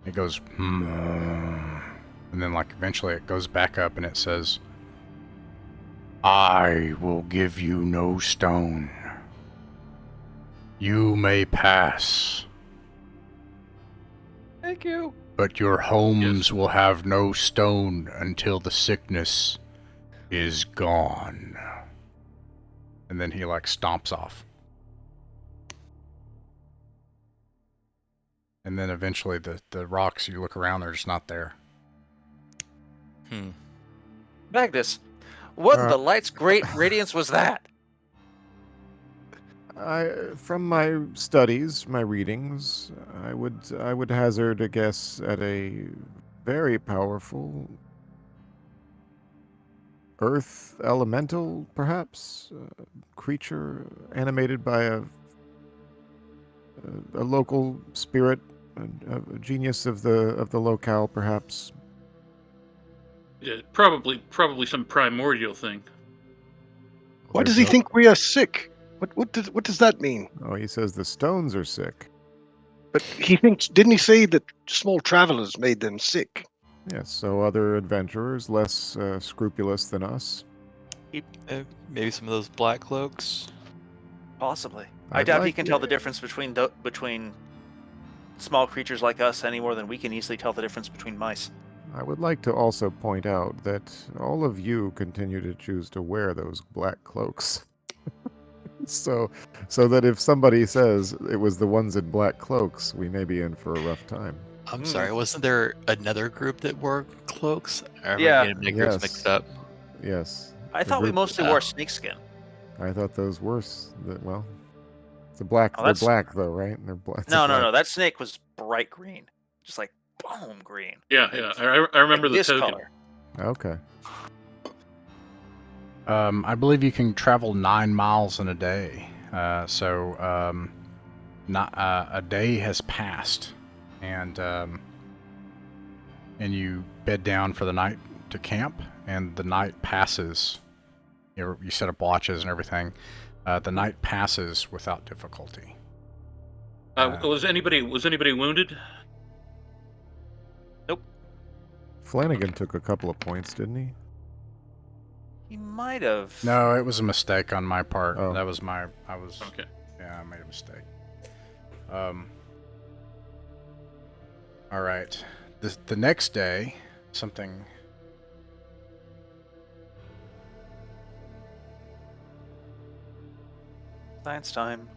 It goes, and then like eventually it goes back up and it says, I will give you no stone. You may pass, Thank you. but your homes will have no stone until the sickness is gone. And then he like stomps off. And then eventually the rocks, you look around, they're just not there. Magnus, what in the light's great radiance was that? From my studies, my readings, I would hazard a guess at a very powerful earth elemental, perhaps, creature animated by a local spirit, a genius of the locale, perhaps. Yeah, probably some primordial thing. Why does he think we are sick? What does that mean? Oh, he says the stones are sick. But he thinks, didn't he say that small travelers made them sick? Yes, so other adventurers, less scrupulous than us. Maybe some of those black cloaks. Possibly. I I'd doubt he like can tell the difference between small creatures like us any more than we can easily tell the difference between mice. I would like to also point out that all of you continue to choose to wear those black cloaks. so that if somebody says it was the ones in black cloaks, we may be in for a rough time. I'm sorry, wasn't there another group that wore cloaks? Yeah. Getting my groups mixed up. Yes. I thought we mostly wore snakeskin. I thought those were well. The black. Oh, they're black though, right? They're black. No. That snake was bright green, just like boom green. Yeah. I remember Like the token. color. Okay. I believe you can travel 9 miles in a day. Not a day has passed, and you bed down for the night to camp, and the night passes. You set up watches and everything. The night passes without difficulty. Was anybody wounded? Nope. Flanagan took a couple of points, didn't he? He might have. No, it was a mistake on my part. Oh. That was Okay. Yeah, I made a mistake. All right. The next day, something. Science time.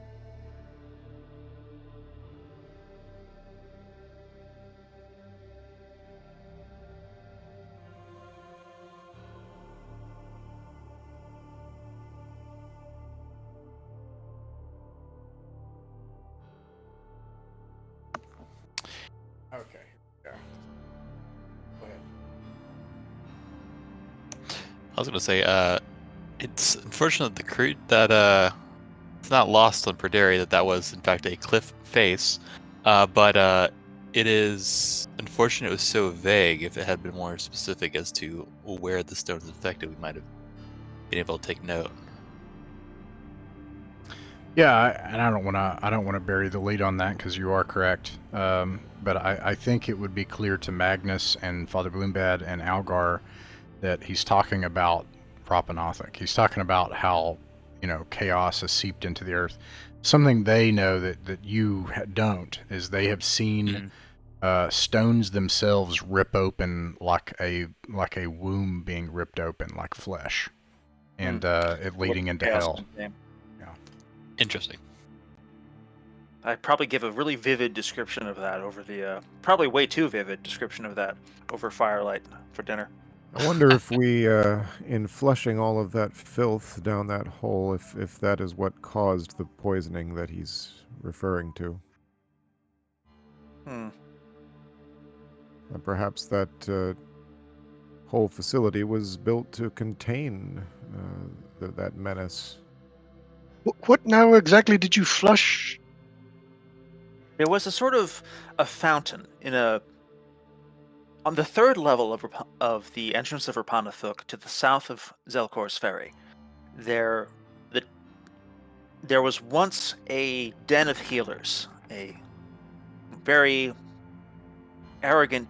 Okay. Yeah. Go ahead. I was gonna say, it's unfortunate that it's not lost on Perderi that was in fact a cliff face, but it is unfortunate it was so vague. If it had been more specific as to where the stone is affected, we might have been able to take note. Yeah, and I don't want to bury the lead on that because you are correct. But I think it would be clear to Magnus and Father Bloombad and Algar that he's talking about Rappan Athuk. He's talking about how, chaos has seeped into the earth. Something they know that you don't is they have seen stones themselves rip open like a womb being ripped open, like flesh, and it leading into Chaos hell. game. Interesting. I'd probably give a really vivid description of that over the, probably way too vivid description of that over firelight for dinner. I wonder if we, in flushing all of that filth down that hole, if that is what caused the poisoning that he's referring to. Perhaps that whole facility was built to contain that menace. What now exactly did you flush? There was a sort of a fountain on the third level of the entrance of Rappan Athuk to the south of Zelkor's Ferry. There was once a den of healers, a very arrogant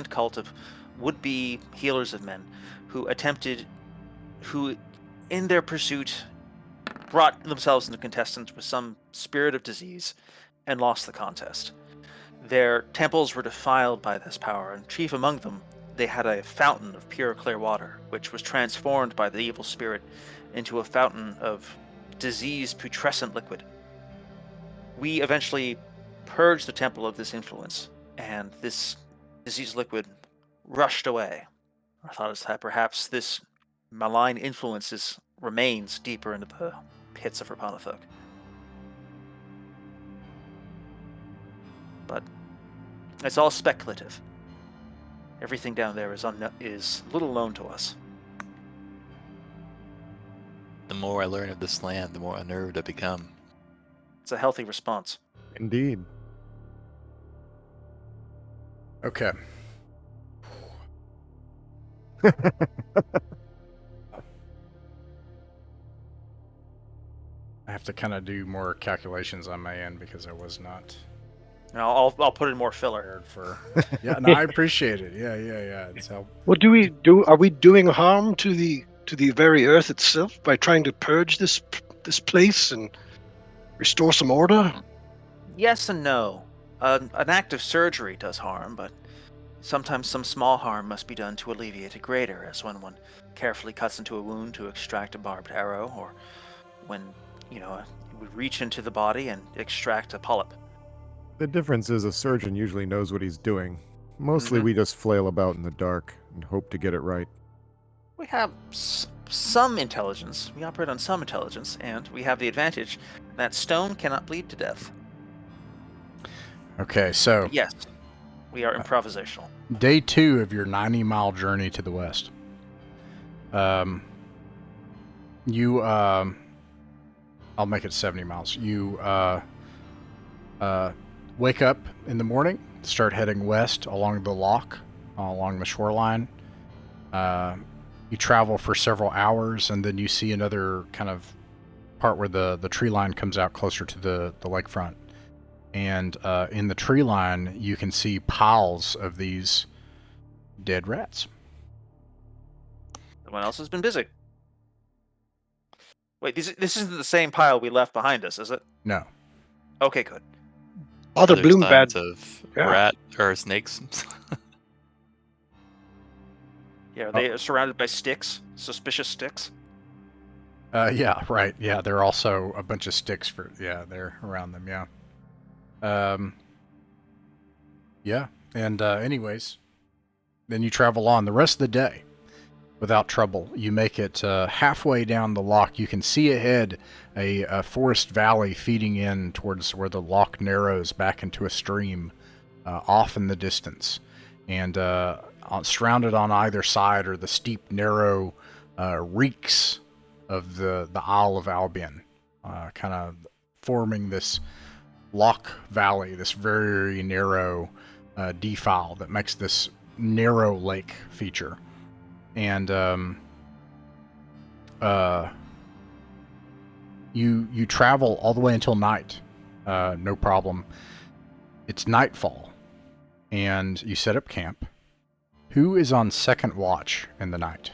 cult of would-be healers of men who in their pursuit brought themselves into contestants with some spirit of disease and lost the contest. Their temples were defiled by this power, and chief among them, they had a fountain of pure clear water, which was transformed by the evil spirit into a fountain of diseased putrescent liquid. We eventually purged the temple of this influence, and this diseased liquid rushed away. Our thought is that perhaps this malign influence remains deeper into the pits of Rappan Athuk. But it's all speculative. Everything down there is little known to us. The more I learn of this land, the more unnerved I become. It's a healthy response. Indeed. Okay. I have to kind of do more calculations on my end because I was not And I'll put in more filler. prepared for. Yeah, no, I appreciate it. Yeah. It's help. What are we doing harm to the very earth itself by trying to purge this place and restore some order? Yes and no. An act of surgery does harm, but sometimes some small harm must be done to alleviate a greater, as when one carefully cuts into a wound to extract a barbed arrow, or when, you would reach into the body and extract a polyp. The difference is a surgeon usually knows what he's doing. Mostly we just flail about in the dark and hope to get it right. We have some intelligence. We operate on some intelligence, and we have the advantage that stone cannot bleed to death. Okay, so But yes, we are improvisational. day 2 of your 90-mile journey to the west. I'll make it 70 miles. You wake up in the morning, start heading west along the loch, along the shoreline. You travel for several hours, and then you see another kind of part where the tree line comes out closer to the lakefront. And in the tree line, you can see piles of these dead rats. Someone else has been busy. Wait, this isn't the same pile we left behind us, is it? No. Okay, good. Father Are there Bloombad. signs of Yeah. rat or snakes? Yeah, they are surrounded by sticks, suspicious sticks. Yeah, right. Yeah, there are also a bunch of sticks they're around them, yeah. Yeah, and anyways, then you travel on the rest of the day without trouble. You make it halfway down the loch. You can see ahead a forest valley feeding in towards where the loch narrows back into a stream off in the distance, and surrounded on either side are the steep, narrow reeks of the Isle of Albion, kind of forming this lock valley, this very narrow defile that makes this narrow lake feature. And you travel all the way until night, no problem. It's nightfall, and you set up camp. Who is on second watch in the night?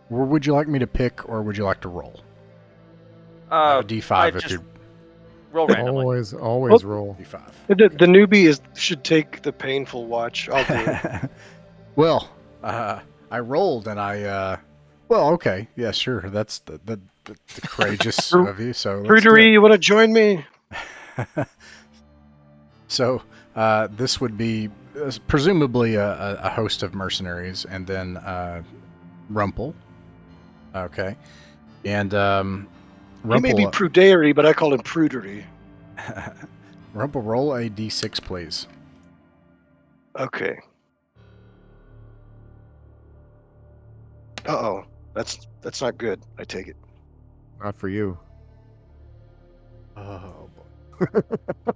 Or would you like me to pick, or would you like to roll? A D5 if you roll randomly. Always roll. D5. The newbie should take the painful watch. I'll do it. Well, I rolled and well, okay, yeah, sure. That's the courageous of you. So let's do Fruitery, it. you want to join me? So this would be presumably a host of mercenaries, and then Rumpel. Okay, and Rumpel. He may be Prudery, but I call him Prudery. Rumpel, roll a D6, please. Okay. Uh-oh. That's not good. I take it. Not for you. Oh boy.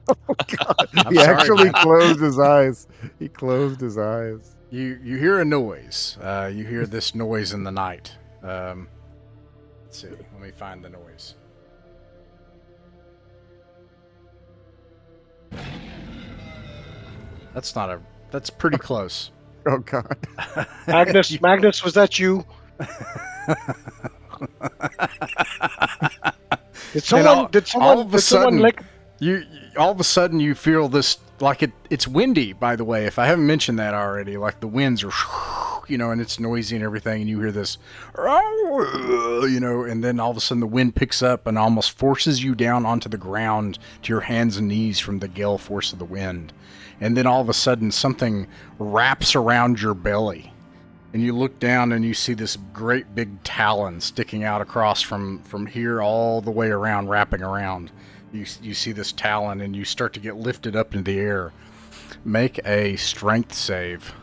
Oh, God. I'm He sorry, actually man. closed his eyes. He closed his eyes. You hear a noise. You hear this noise in the night. Let's see. Let me find the noise. That's pretty close. Oh, God. Magnus, was that you? Did someone? all Did someone? of a Did someone sudden- lick? You all of a sudden you feel this, like it's windy, by the way, if I haven't mentioned that already. Like the winds are, and it's noisy and everything, and you hear this, and then all of a sudden the wind picks up and almost forces you down onto the ground to your hands and knees from the gale force of the wind. And then all of a sudden something wraps around your belly, and you look down and you see this great big talon sticking out across from here all the way around, wrapping around. You see this talon, and you start to get lifted up into the air. Make a strength save.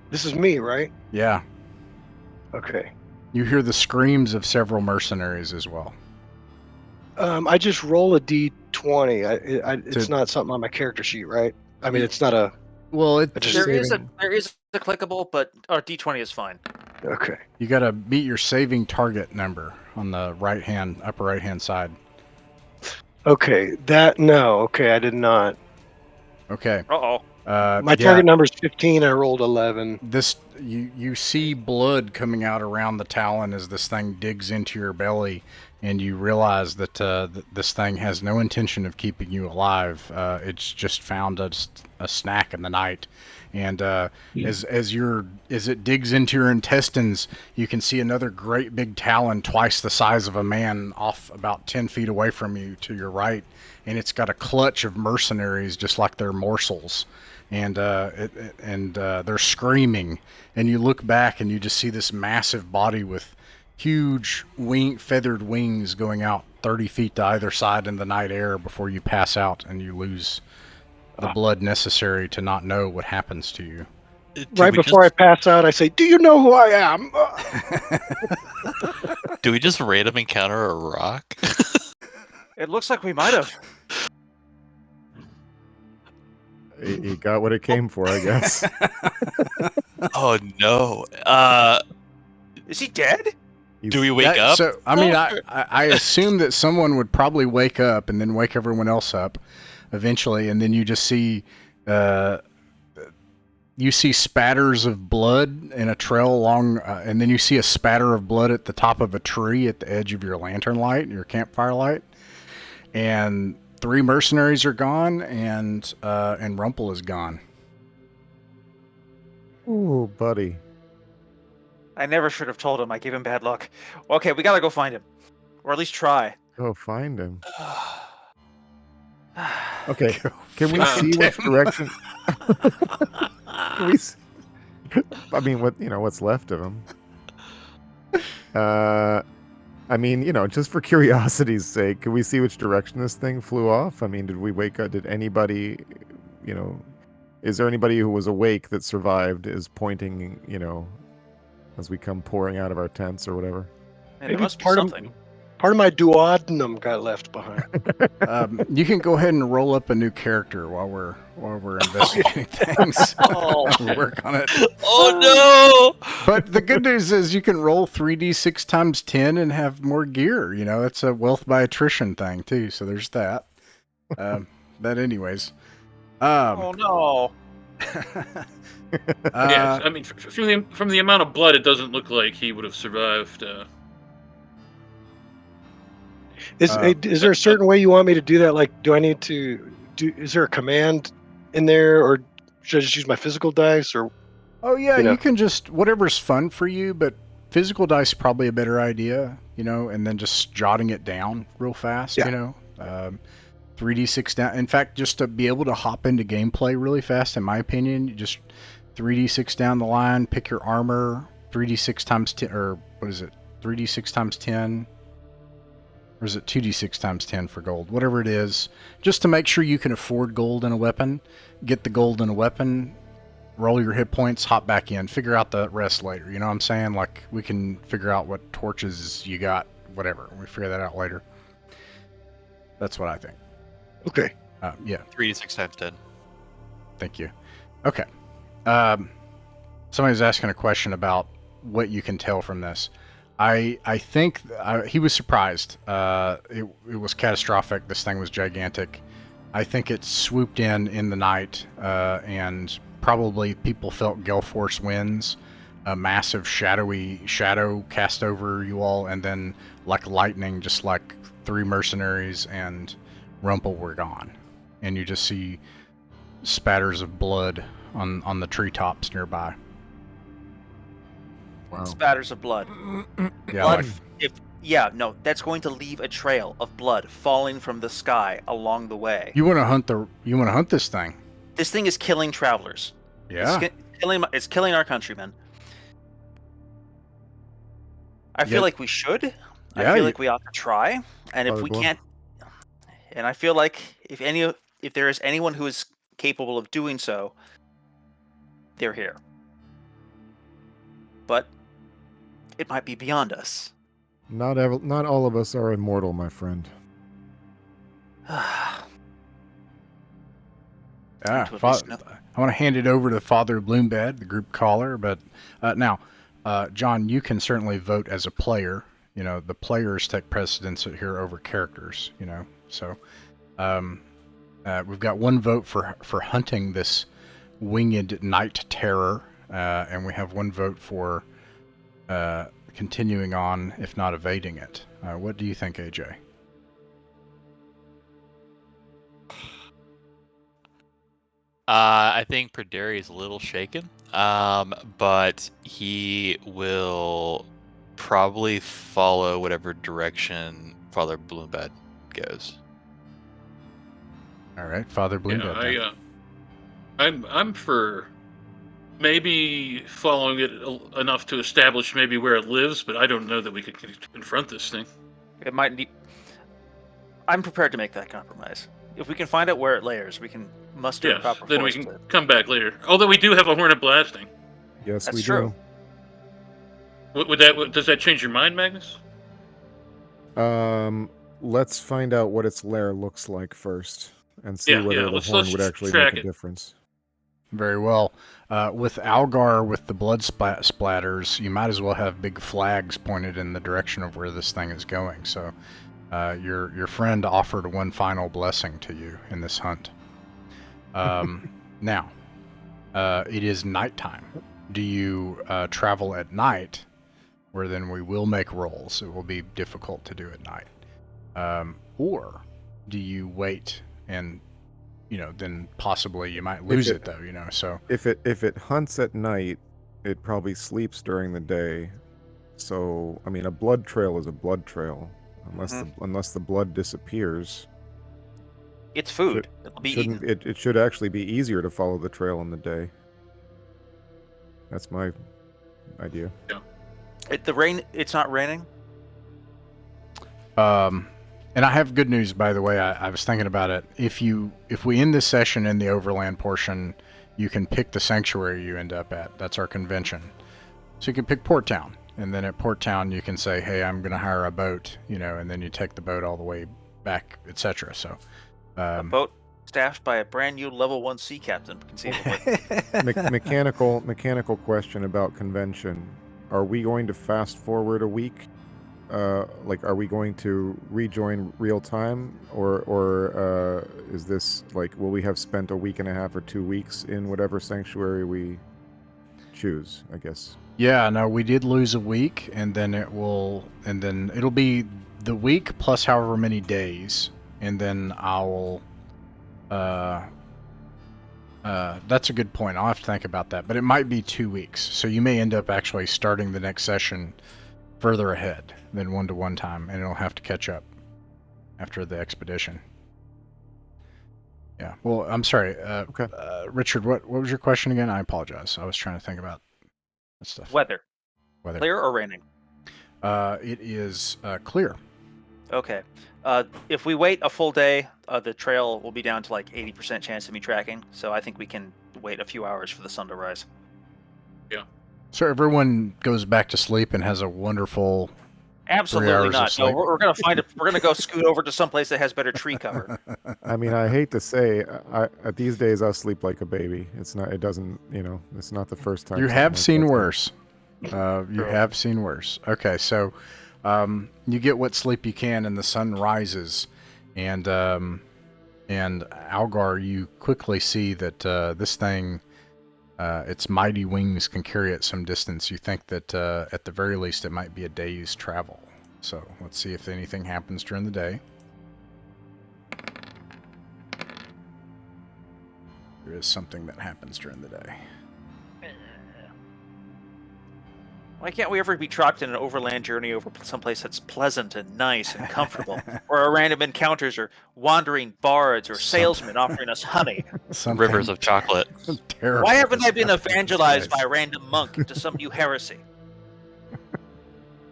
This is me, right? Yeah. Okay. You hear the screams of several mercenaries as well. I just roll a d20. It's not something on my character sheet, right? I mean, it's not a. Well, I just There is saving. a clickable, but D20 is fine. Okay. you got to beat your saving target number on the upper right hand side. Okay. Okay, I did not. Okay. Uh-oh. My target number is 15. I rolled 11. This you see blood coming out around the talon as this thing digs into your belly, and you realize that this thing has no intention of keeping you alive. It's just found a snack in the night, and as it digs into your intestines, you can see another great big talon twice the size of a man off about 10 feet away from you to your right, and it's got a clutch of mercenaries just like they're morsels. And they're screaming, and you look back and you just see this massive body with huge feathered wings going out 30 feet to either side in the night air before you pass out and you lose the blood necessary to not know what happens to you. Right before I pass out, I say, "Do you know who I am?" Do we just random encounter a rock? It looks like we might have. He got what it came for, I guess. Oh no. Is he dead? Do we wake up? So I mean, I assume that someone would probably wake up and then wake everyone else up eventually, and then you just see spatters of blood in a trail along, and then you see a spatter of blood at the top of a tree at the edge of your lantern light, your campfire light, and 3 mercenaries are gone, and Rumpel is gone. Ooh, buddy. I never should have told him. I gave him bad luck. Okay, we gotta go find him. Or at least try. Go find him. Okay, can we see which direction? Can we see? I mean, what's left of him? I mean, just for curiosity's sake, can we see which direction this thing flew off? I mean, did we wake up? Did anybody is there anybody who was awake that survived? Is pointing, as we come pouring out of our tents or whatever. Man, there Maybe must be part something. of my duodenum got left behind. You can go ahead and roll up a new character while we're investigating things. Oh. We'll work on it. Oh no! But the good news is you can roll 3d6 times 10 and have more gear. It's a wealth by attrition thing too. So there's that. But anyways. Oh no! Yes, I mean, from the amount of blood, it doesn't look like he would have survived. Is there a certain way you want me to do that? Like, do I need to do? Is there a command in there, or should I just use my physical dice? Or Oh yeah, you can just whatever's fun for you, but physical dice is probably a better idea, and then just jotting it down real fast, 3d6 down. In fact, just to be able to hop into gameplay really fast, in my opinion, you just 3d6 down the line, pick your armor, 3d6 times 10, or what is it? 3d6 times 10. Or is it 2d6 times 10 for gold? Whatever it is, just to make sure you can afford gold in a weapon, get the gold in a weapon, roll your hit points, hop back in, figure out the rest later. You know what I'm saying? Like, we can figure out what torches you got, whatever. We figure that out later. That's what I think. okay, Yeah. 3d6 times 10. Thank you. Okay. Somebody's asking a question about what you can tell from this. I think he was surprised. It was catastrophic. This thing was gigantic. I think it swooped in the night, and probably people felt gale force winds, a massive shadow cast over you all, and then like lightning, just like 3 mercenaries and Rumpel were gone, and you just see spatters of blood on the treetops nearby. Wow. Spatters of blood. Yeah, Blood. like, That's going to leave a trail of blood falling from the sky along the way. you want to hunt this thing. This thing is killing travelers. Yeah. It's killing our countrymen. I feel like we should. Yeah, I feel like we ought to try. And if Father we Blow. can't, and I feel like if there is anyone who is capable of doing so, they're here. But it might be beyond us. Not all of us are immortal, my friend. I To at least know. want to hand it over to Father Bloombed, the group caller, but now, John, you can certainly vote as a player. The players take precedence here over characters. So we've got 1 vote for hunting this winged night terror, and we have 1 vote for continuing on, if not evading it. What do you think, AJ? I think Perderi is a little shaken, but he will probably follow whatever direction Father Bloombed goes. All right, Father Bloombed. Yeah, I'm for maybe following it enough to establish maybe where it lives, but I don't know that we could confront this thing. It might need. I'm prepared to make that compromise. If we can find out where it layers, we can muster Yes, proper then we force can to- come back later. Although we do have a hornet blasting. Yes, That's we true. Does that change your mind, Magnus? do. Let's find out what its lair looks like first, and see Yeah, whether the let's horn would actually track make a it. difference. Very well. With Algar, with the blood splatters, you might as well have big flags pointed in the direction of where this thing is going. So your friend offered 1 final blessing to you in this hunt. Now, it is nighttime. Do you travel at night, where then we will make rolls? It will be difficult to do at night. Or do you wait and then possibly you might lose it though, so. If it hunts at night, it probably sleeps during the day. So, I mean, a blood trail is a blood trail, unless the blood disappears. It's food. It'll be eaten. It should actually be easier to follow the trail in the day. That's my idea. It's not raining. And I have good news, by the way. I was thinking about it. If we end this session in the overland portion, you can pick the sanctuary you end up at. That's our convention. So you can pick Port Town, and then at Port Town you can say, "Hey, I'm going to hire a boat," and then you take the boat all the way back, etc. So, A boat staffed by a brand new level 1 sea captain, conceivably. Mechanical question about convention. Are we going to fast forward a week? Are we going to rejoin real time, or is this will we have spent a week and a half or 2 weeks in whatever sanctuary we choose? I guess. Yeah, no, we did lose a week, and then it'll be the week plus however many days, and then I'll. That's a good point. I'll have to think about that, but it might be 2 weeks, so you may end up actually starting the next session further ahead than 1-to-1 time, and it'll have to catch up after the expedition. Yeah. Well, I'm sorry. Okay. Richard, what was your question again? I apologize. I was trying to think about that stuff. Weather. Weather. Clear or raining? It is clear. Okay. If we wait a full day, the trail will be down to 80% chance of me tracking. So I think we can wait a few hours for the sun to rise. So everyone goes back to sleep and has a wonderful. 3 Absolutely hours of not. No, sleep. we're gonna find it. We're gonna go scoot over to someplace that has better tree cover. I mean, I hate to say, these days I sleep like a baby. It's not. It doesn't. It's not the first time. You something have like seen that's worse. You have seen worse. Okay, so you get what sleep you can, and the sun rises, and Algar, you quickly see that this thing, its mighty wings can carry it some distance. You think that at the very least it might be a day's travel. So let's see if anything happens during the day. There is something that happens during the day. Why can't we ever be trapped in an overland journey over someplace that's pleasant and nice and comfortable, where our random encounters are wandering bards or salesmen offering us honey? Something Rivers of chocolate. terrible. Why haven't I been has happened evangelized by twice. a random monk into some new heresy?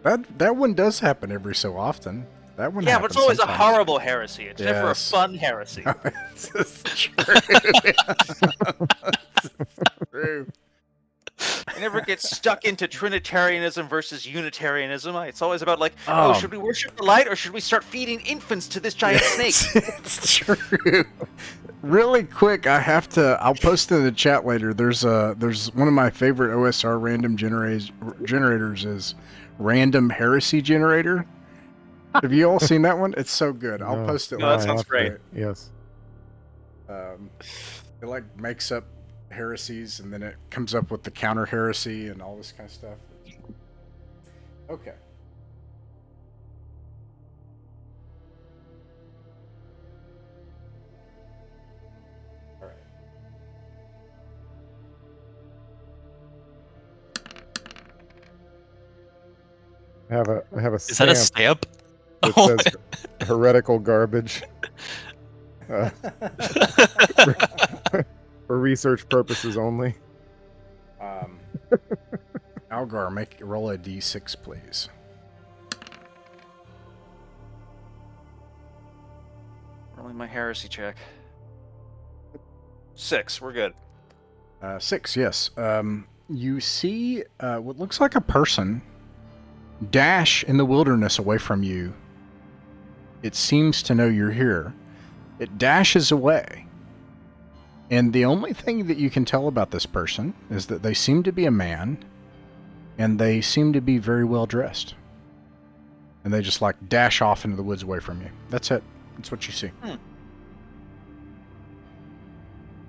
That one does happen every so often. That one. Yeah, but it's happens always a sometimes. horrible heresy. It's never a Yes. fun heresy. This is true. I never get stuck into Trinitarianism versus Unitarianism. It's always about Oh. should we worship the light or should we start feeding infants to this giant snake? It's true. Really quick, I'll post in the chat later. There's one of my favorite OSR random generators is Random Heresy Generator. Have you all seen that one? It's so good. I'll No. post it. No, that later. sounds great. Yes. It makes up heresies, and then it comes up with the counter heresy and all this kind of stuff. Okay. All right. I have a Is that a stamp stamp? that Oh says heretical garbage. For research purposes only. Algar, roll a d6, please. Rolling my heresy check. 6. We're good. 6, yes. You see what looks like a person dash in the wilderness away from you. It seems to know you're here. It dashes away. And the only thing that you can tell about this person is that they seem to be a man, and they seem to be very well dressed. And they just dash off into the woods away from you. That's it. That's what you see.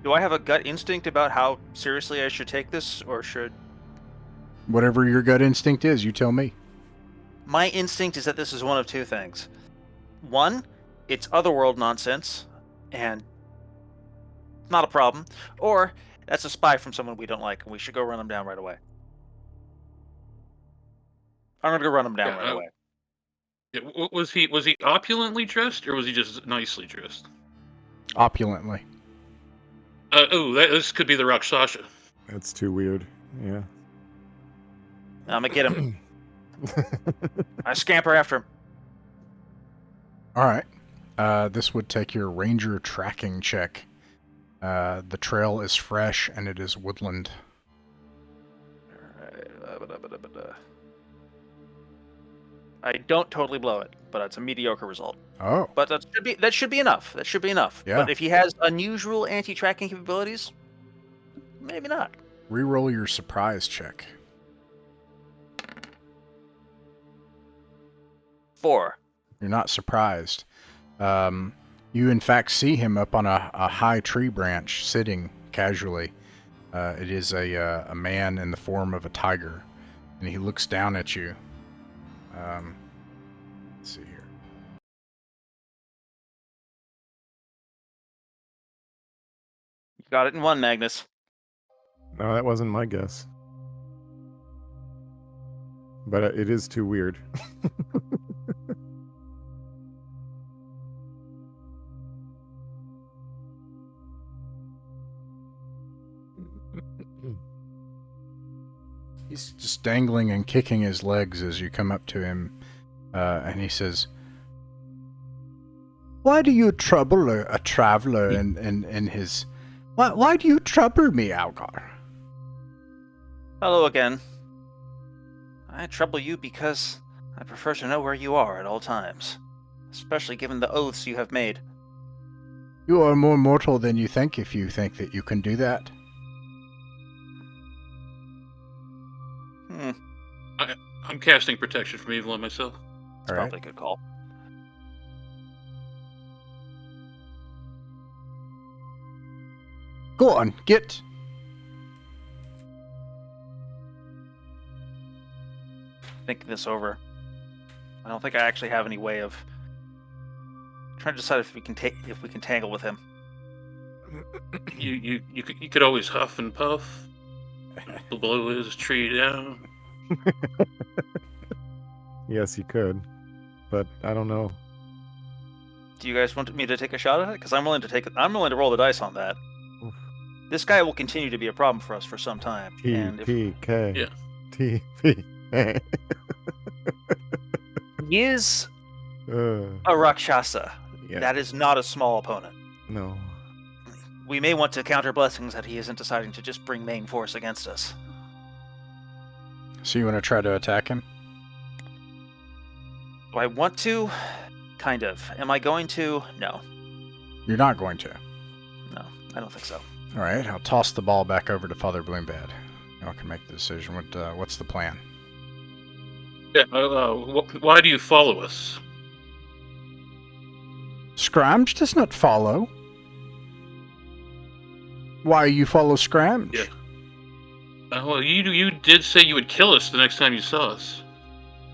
Do I have a gut instinct about how seriously I should take this, or should... Whatever your gut instinct is, you tell me. My instinct is that this is one of two things. One, it's otherworld nonsense, and it's not a problem. Or, that's a spy from someone we don't like, and we should go run them down right away. I'm gonna go run them down right away. Yeah, was he opulently dressed or was he just nicely dressed? Opulently. This could be the Rakshasa. That's too weird. Yeah. I'm gonna get him. I scamper after him. All right. This would take your ranger tracking check. The trail is fresh and it is woodland. I don't totally blow it, but it's a mediocre result. Oh, But that should be enough. That should be enough. Yeah. But if he has unusual anti-tracking capabilities, maybe not. reroll your surprise check. 4. You're not surprised. You in fact see him up on a high tree branch, sitting casually. It is a man in the form of a tiger, and he looks down at you. Let's see here. You got it in one, Magnus. No, that wasn't my guess. But it is too weird. He's just dangling and kicking his legs as you come up to him, and he says, "Why do you trouble a traveler in his... Why do you trouble me, Algar?" Hello again. I trouble you because I prefer to know where you are at all times, especially given the oaths you have made. You are more mortal than you think if you think that you can do that. I'm casting protection from evil on myself. It's All right. probably a good call. Go on, get. Thinking this over, I don't think I actually have any way of trying to decide if we can tangle with him. You could always huff and puff, blow his tree down. Yes, you could. But I don't know. Do you guys want me to take a shot at it? Because I'm willing to roll the dice on that. Oof. This guy will continue to be a problem for us for some time. And if TPK. Yeah. TPK. he is Uh, a Rakshasa, yeah. that is not a small opponent. No. We may want to counter blessings that he isn't deciding to just bring main force against us. So you want to try to attack him? Do I want to? Kind of. Am I going to? No. You're not going to. No, I don't think so. All right, I'll toss the ball back over to Father Bloombad. Y'all can make the decision. What's the plan? Yeah. Why do you follow us? Scramge does not follow. Why you follow Scramge? Yeah. Well, you did say you would kill us the next time you saw us,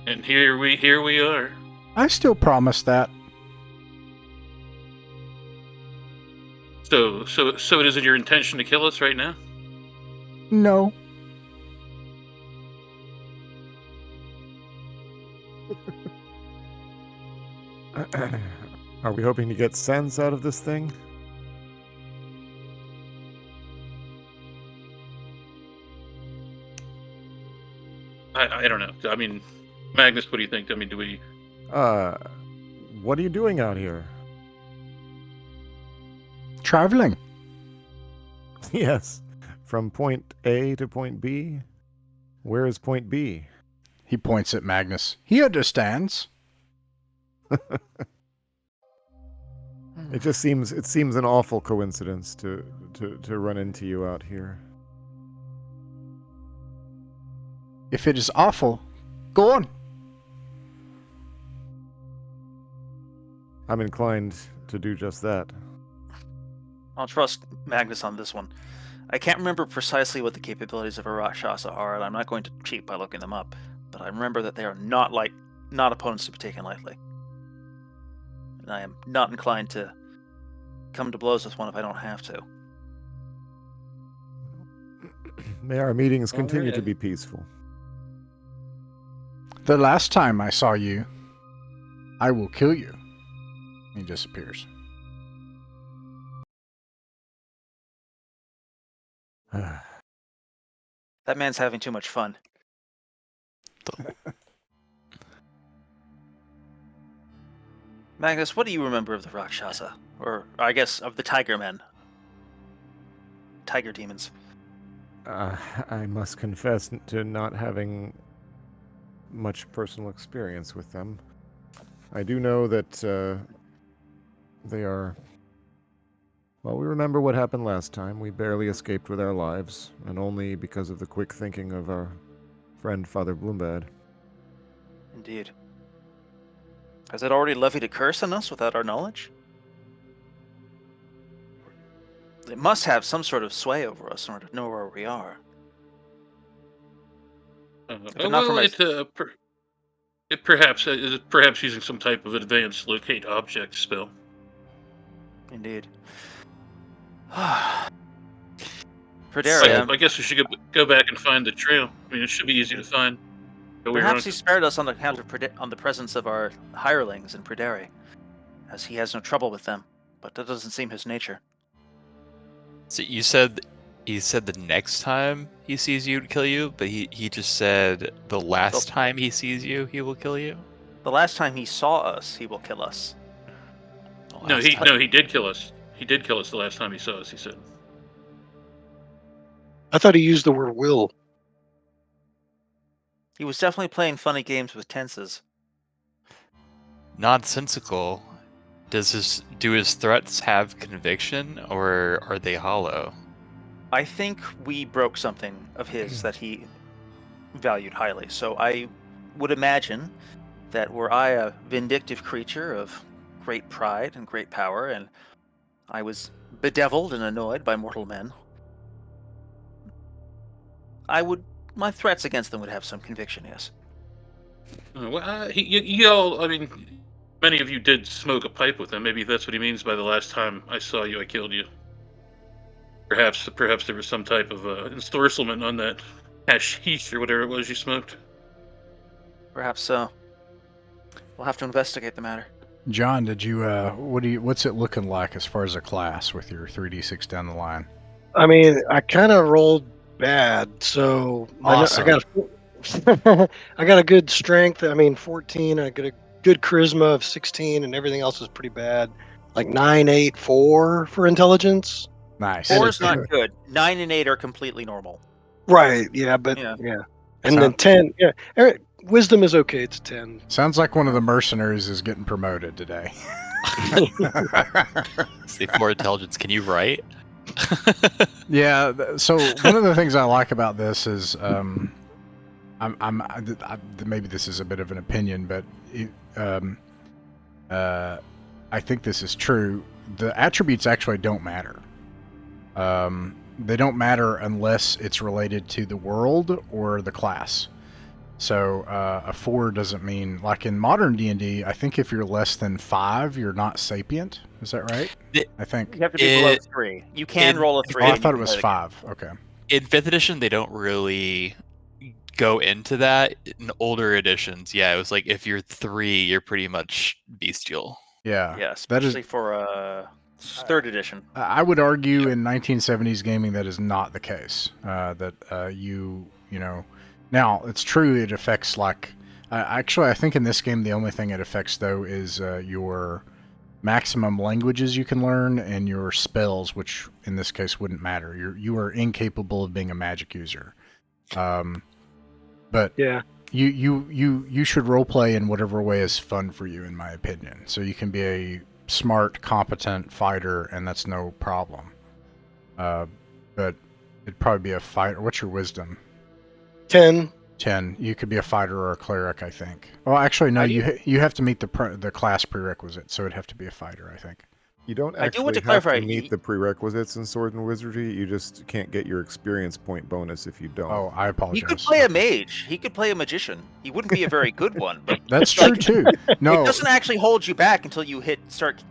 and here we are. I still promise that. So it isn't your intention to kill us right now? No. Are we hoping to get sense out of this thing? I don't know. I mean, Magnus, what do you think? I mean, do we... What are you doing out here? Traveling. Yes. From point A to point B? Where is point B? He points at Magnus. He understands. It just seems an awful coincidence to run into you out here. If it is awful, go on. I'm inclined to do just that. I'll trust Magnus on this one. I can't remember precisely what the capabilities of a Rakshasa are, and I'm not going to cheat by looking them up, but I remember that they are not opponents to be taken lightly. And I am not inclined to come to blows with one if I don't have to. May our meetings All continue right. to be peaceful. The last time I saw you, I will kill you. He disappears. That man's having too much fun. Magnus, what do you remember of the Rakshasa? Or, I guess, of the Tiger Men? Tiger demons. I must confess to not having much personal experience with them. I do know that they are... Well, we remember what happened last time. We barely escaped with our lives, and only because of the quick thinking of our friend Father Bloombad. Indeed. Has it already levied a curse on us without our knowledge? It must have some sort of sway over us in order to know where we are. It perhaps is perhaps using some type of advanced locate object spell. Indeed. Perdera, I guess we should go back and find the trail. I mean, it should be easy to find. perhaps he spared us on account of on the presence of our hirelings in Perdere, as he has no trouble with them, but that doesn't seem his nature. So you said he said the next time he sees you to kill you, but he just said the last time he sees you he will kill you. The last time he saw us, he will kill us. No, he did kill us. He did kill us the last time he saw us. He said. I thought he used the word will. He was definitely playing funny games with tenses. Nonsensical. Do his threats have conviction, or are they hollow? I think we broke something of his that he valued highly. So I would imagine that were I a vindictive creature of great pride and great power, and I was bedeviled and annoyed by mortal men, my threats against them would have some conviction, yes. Well, you all, I mean, many of you did smoke a pipe with him. Maybe that's what he means by the last time I saw you, I killed you. Perhaps there was some type of ensorcelment on that hashish or whatever it was you smoked. Perhaps so. We'll have to investigate the matter. John, did you what's it looking like as far as a class with your 3d6 down the line? I mean, I kind of rolled bad, so Awesome. I got a good strength. I mean, 14. I got a good charisma of 16, and everything else is pretty bad. Like 9, 8, 4 for intelligence. Nice. 4 is not good. 9 and 8 are completely normal. Right. Yeah. But Yeah. yeah. And then 10. Yeah. Wisdom is okay. It's 10. Sounds like one of the mercenaries is getting promoted today. See, 4 intelligence. Can you write? Yeah. So one of the things I like about this is, maybe this is a bit of an opinion, but I think this is true. The attributes actually don't matter. They don't matter unless it's related to the world or the class. So a 4 doesn't mean, like in modern D&D, I think if you're less than 5, you're not sapient. Is that right? I think. You have to be below 3. You can roll a 3. Oh, I thought it was 5. Okay. In 5th edition, they don't really go into that. In older editions, yeah, it was like if you're 3, you're pretty much bestial. Yeah. Yeah, especially for 3rd edition. I would argue in 1970s gaming that is not the case. You know, now it's true it affects like. Actually, I think in this game the only thing it affects though is your maximum languages you can learn and your spells, which in this case wouldn't matter. You are incapable of being a magic user. But yeah, you should roleplay in whatever way is fun for you, in my opinion. So you can be a smart, competent fighter, and that's no problem. But it'd probably be a fighter. What's your wisdom? 10. 10. You could be a fighter or a cleric, I think. Well, actually, no. You have to meet the class prerequisite, so it'd have to be a fighter, I think. You don't I do want actually to clarify, have to meet the prerequisites in Sword and Wizardry. You just can't get your experience point bonus if you don't. Oh, I apologize. He could play a mage. He could play a magician. He wouldn't be a very good one, but that's true too. No, it doesn't actually hold you back until you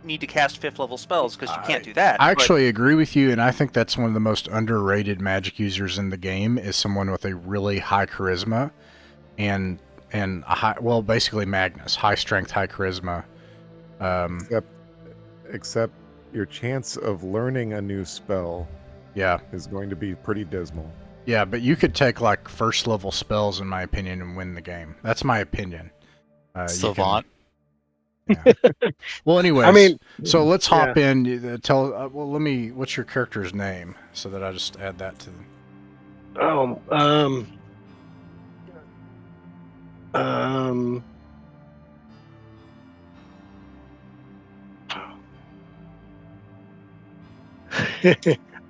need to cast 5th level spells, because you can't do that. I actually agree with you, and I think that's one of the most underrated magic users in the game is someone with a really high charisma, and a high, well, basically Magnus, high strength, high charisma. Except your chance of learning a new spell, is going to be pretty dismal. Yeah, but you could take like 1st level spells, in my opinion, and win the game. That's my opinion. Savant. Yeah. Well, anyways, I mean, so let's hop in. Tell. Well, let me. What's your character's name, so that I just add that to. oh, um,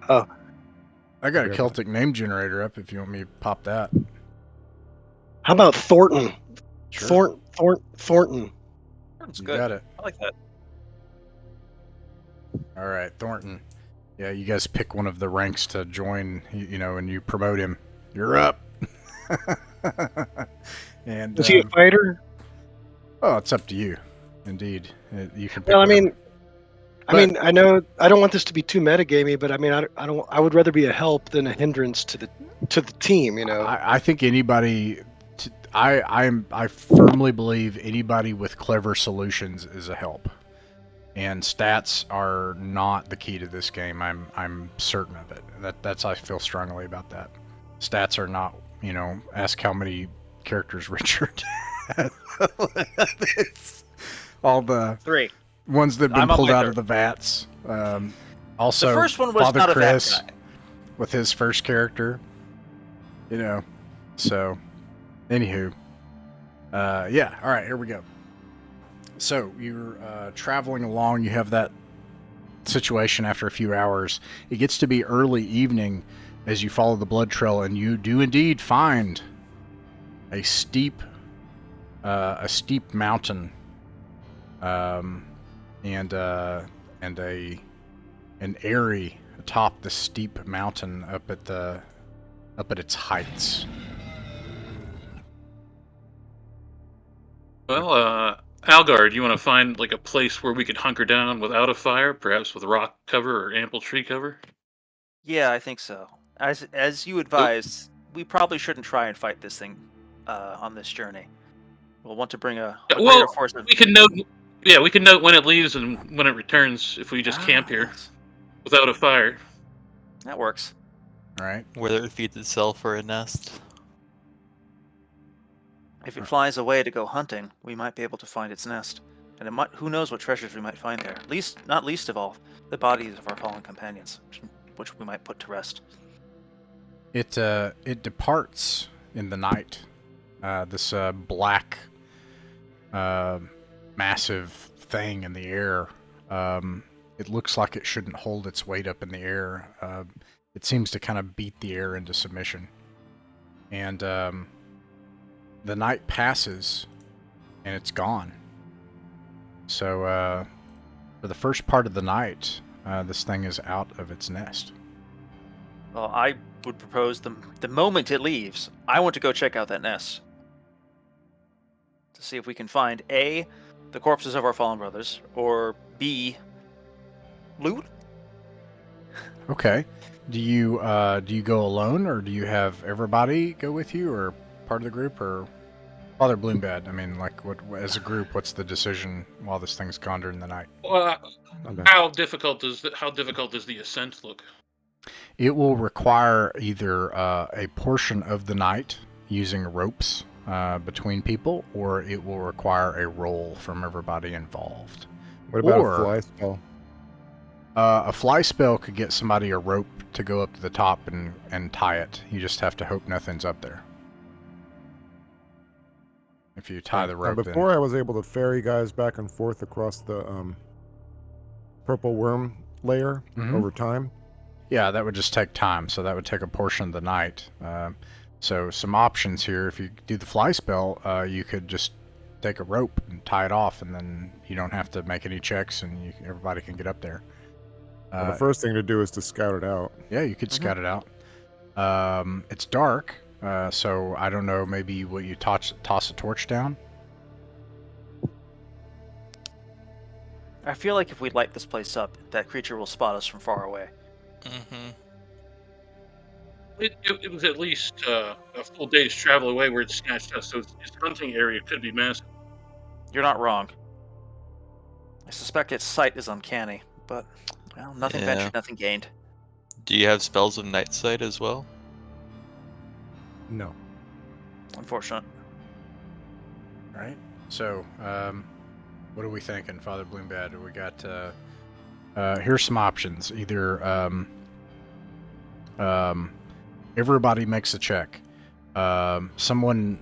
oh, I got a Yeah. Celtic name generator up. If you want me to pop that. how about Thornton? Sure. Thornton. That's You good. got it. I like that. All right, Thornton. Yeah, you guys pick one of the ranks to join. You know, and you promote him. You're up. And Is he a fighter? oh, it's up to you. Indeed, you can pick. Well, I whatever. mean, But- I know I don't want this to be too metagamey, but I mean, I don't. I would rather be a help than a hindrance to the team. You know. I think anybody. I firmly believe anybody with clever solutions is a help, and stats are not the key to this game. I'm certain of it. That's I feel strongly about that. Stats are not. You know, ask how many characters Richard had. It's all the 3. ones that have been I'm on pulled my out third. of the vats. Also, The first one was Father not Chris a bad guy. with his first character. You know, so anywho, yeah. All right, here we go. So you're traveling along. You have that situation after a few hours. It gets to be early evening as you follow the blood trail, and you do indeed find a steep mountain, and an eyrie atop the steep mountain up at its heights. Well, Algard, you want to find like a place where we could hunker down without a fire, perhaps with rock cover or ample tree cover? Yeah, I think so. As you advised, we probably shouldn't try and fight this thing on this journey. We'll want to bring a Yeah, greater well, force of. we can note. Yeah, we can note when it leaves and when it returns if we just camp here Yes. without a fire. That works. All right. Whether it feeds itself or a nest. If it flies away to go hunting, we might be able to find its nest, and it might. Who knows what treasures we might find there? Not least of all, the bodies of our fallen companions, which we might put to rest. It departs in the night. This black, massive thing in the air. It looks like it shouldn't hold its weight up in the air. It seems to kind of beat the air into submission. And the night passes, and it's gone. So for the first part of the night, this thing is out of its nest. Well, I would propose the moment it leaves, I want to go check out that nest to see if we can find A, the corpses of our fallen brothers, or B, loot. Okay. Do you go alone, or do you have everybody go with you, or part of the group, or Father Bloombad? I mean, like, what as a group? What's the decision while this thing's gone during the night? Well, Okay. how difficult does the ascent look? It will require either a portion of the night using ropes between people, or it will require a roll from everybody involved. What about Or- a fly spell? A fly spell could get somebody a rope to go up to the top and tie it. You just have to hope nothing's up there. If you tie the rope, Before I was able to ferry guys back and forth across the purple worm layer Mhm. over time. yeah, that would just take time. So that would take a portion of the night. So some options here. If you do the fly spell, you could just take a rope and tie it off, and then you don't have to make any checks, and everybody can get up there. Well, the first thing to do is to scout it out. Yeah, you could scout it out. It's dark, so I don't know. Maybe will you toss a torch down? I feel like if we light this place up, that creature will spot us from far away. Mm-hmm. It was at least a full day's travel away where it snatched us, so its hunting area could be massive. You're not wrong. I suspect its sight is uncanny, but well, nothing Yeah. ventured, nothing gained. Do you have spells of night sight as well? No. Unfortunate. Right. So What are we thinking, Father Bloombad? We got here's some options. Either everybody makes a check. Someone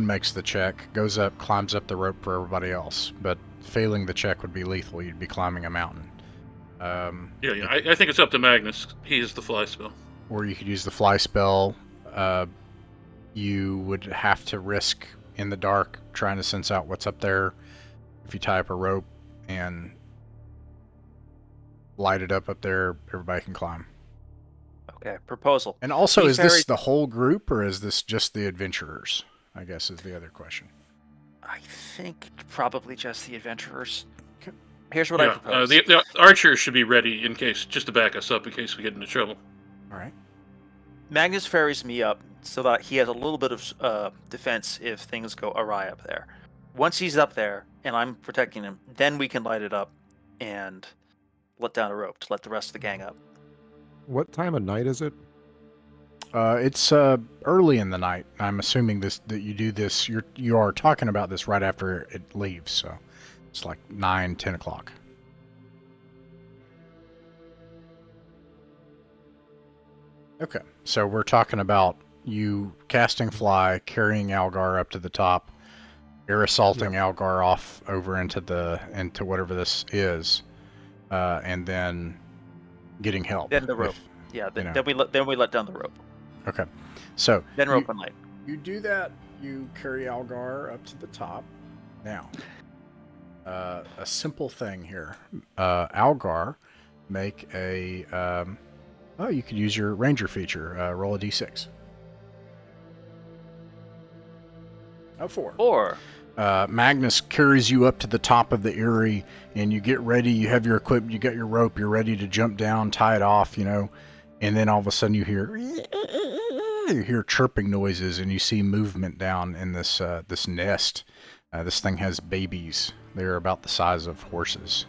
makes the check, goes up, climbs up the rope for everybody else. But failing the check would be lethal. You'd be climbing a mountain. I think it's up to Magnus. He is the fly spell. Or you could use the fly spell. You would have to risk in the dark trying to sense out what's up there. If you tie up a rope and light it up there, everybody can climb. Okay, proposal. And also, These is this fairies- the whole group, or is this just the adventurers? I guess is the other question. I think probably just the adventurers. Here's what Yeah, I propose. the archers should be ready in case, just to back us up in case we get into trouble. All right. Magnus ferries me up so that he has a little bit of defense if things go awry up there. Once he's up there and I'm protecting him, then we can light it up and let down a rope to let the rest of the gang up. What time of night is it? It's early in the night. I'm assuming that you do this. You are talking about this right after it leaves, so it's like 9, 10 o'clock. Okay, so we're talking about you casting fly, carrying Algar up to the top, air assaulting Algar off over into whatever this is, and then getting help. Then the rope. Then we let down the rope. Okay, so Then rope and light. You do that. You carry Algar up to the top. Now, a simple thing here. Algar, make a. You could use your ranger feature. Roll a d6. Oh, 4. 4. Magnus carries you up to the top of the eyrie, and you get ready. You have your equipment. You got your rope. You're ready to jump down, tie it off. And then all of a sudden you hear chirping noises, and you see movement down in this this nest. This thing has babies. They're about the size of horses.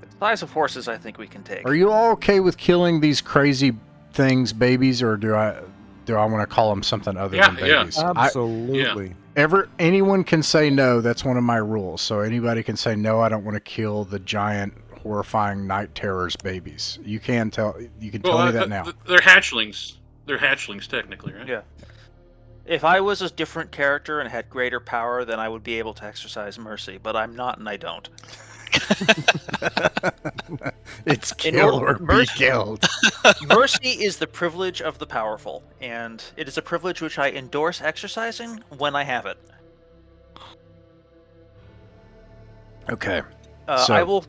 The size of horses, I think we can take. Are you all okay with killing these crazy things, babies, or do I want to call them something other than babies? Absolutely. Anyone can say no. That's one of my rules. So anybody can say no. I don't want to kill the giant, horrifying night terrors babies. You can tell me that now. They're hatchlings. They're hatchlings technically, right? Yeah. If I was a different character and had greater power, then I would be able to exercise mercy, but I'm not and I don't. It's kill or be killed. Mercy is the privilege of the powerful, and it is a privilege which I endorse exercising when I have it. Okay. I will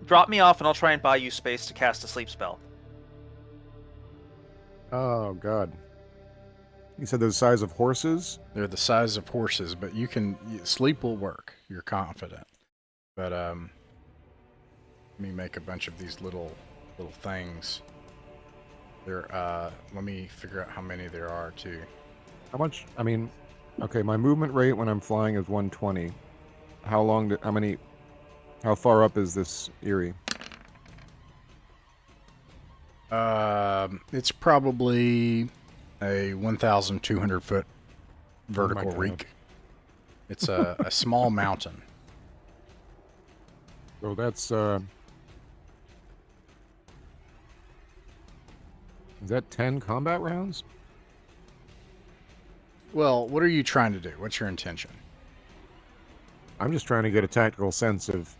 drop me off and I'll try and buy you space to cast a sleep spell. Oh, God. You said they're the size of horses? They're the size of horses, but sleep will work. You're confident. But let me make a bunch of these little things. Let me figure out how many there are too. How much? I mean, okay, my movement rate when I'm flying is 120. How far up is this eyrie? It's probably a 1,200 foot vertical reek. It's a small mountain. So that's is that 10 combat rounds? Well, what are you trying to do? What's your intention? I'm just trying to get a tactical sense of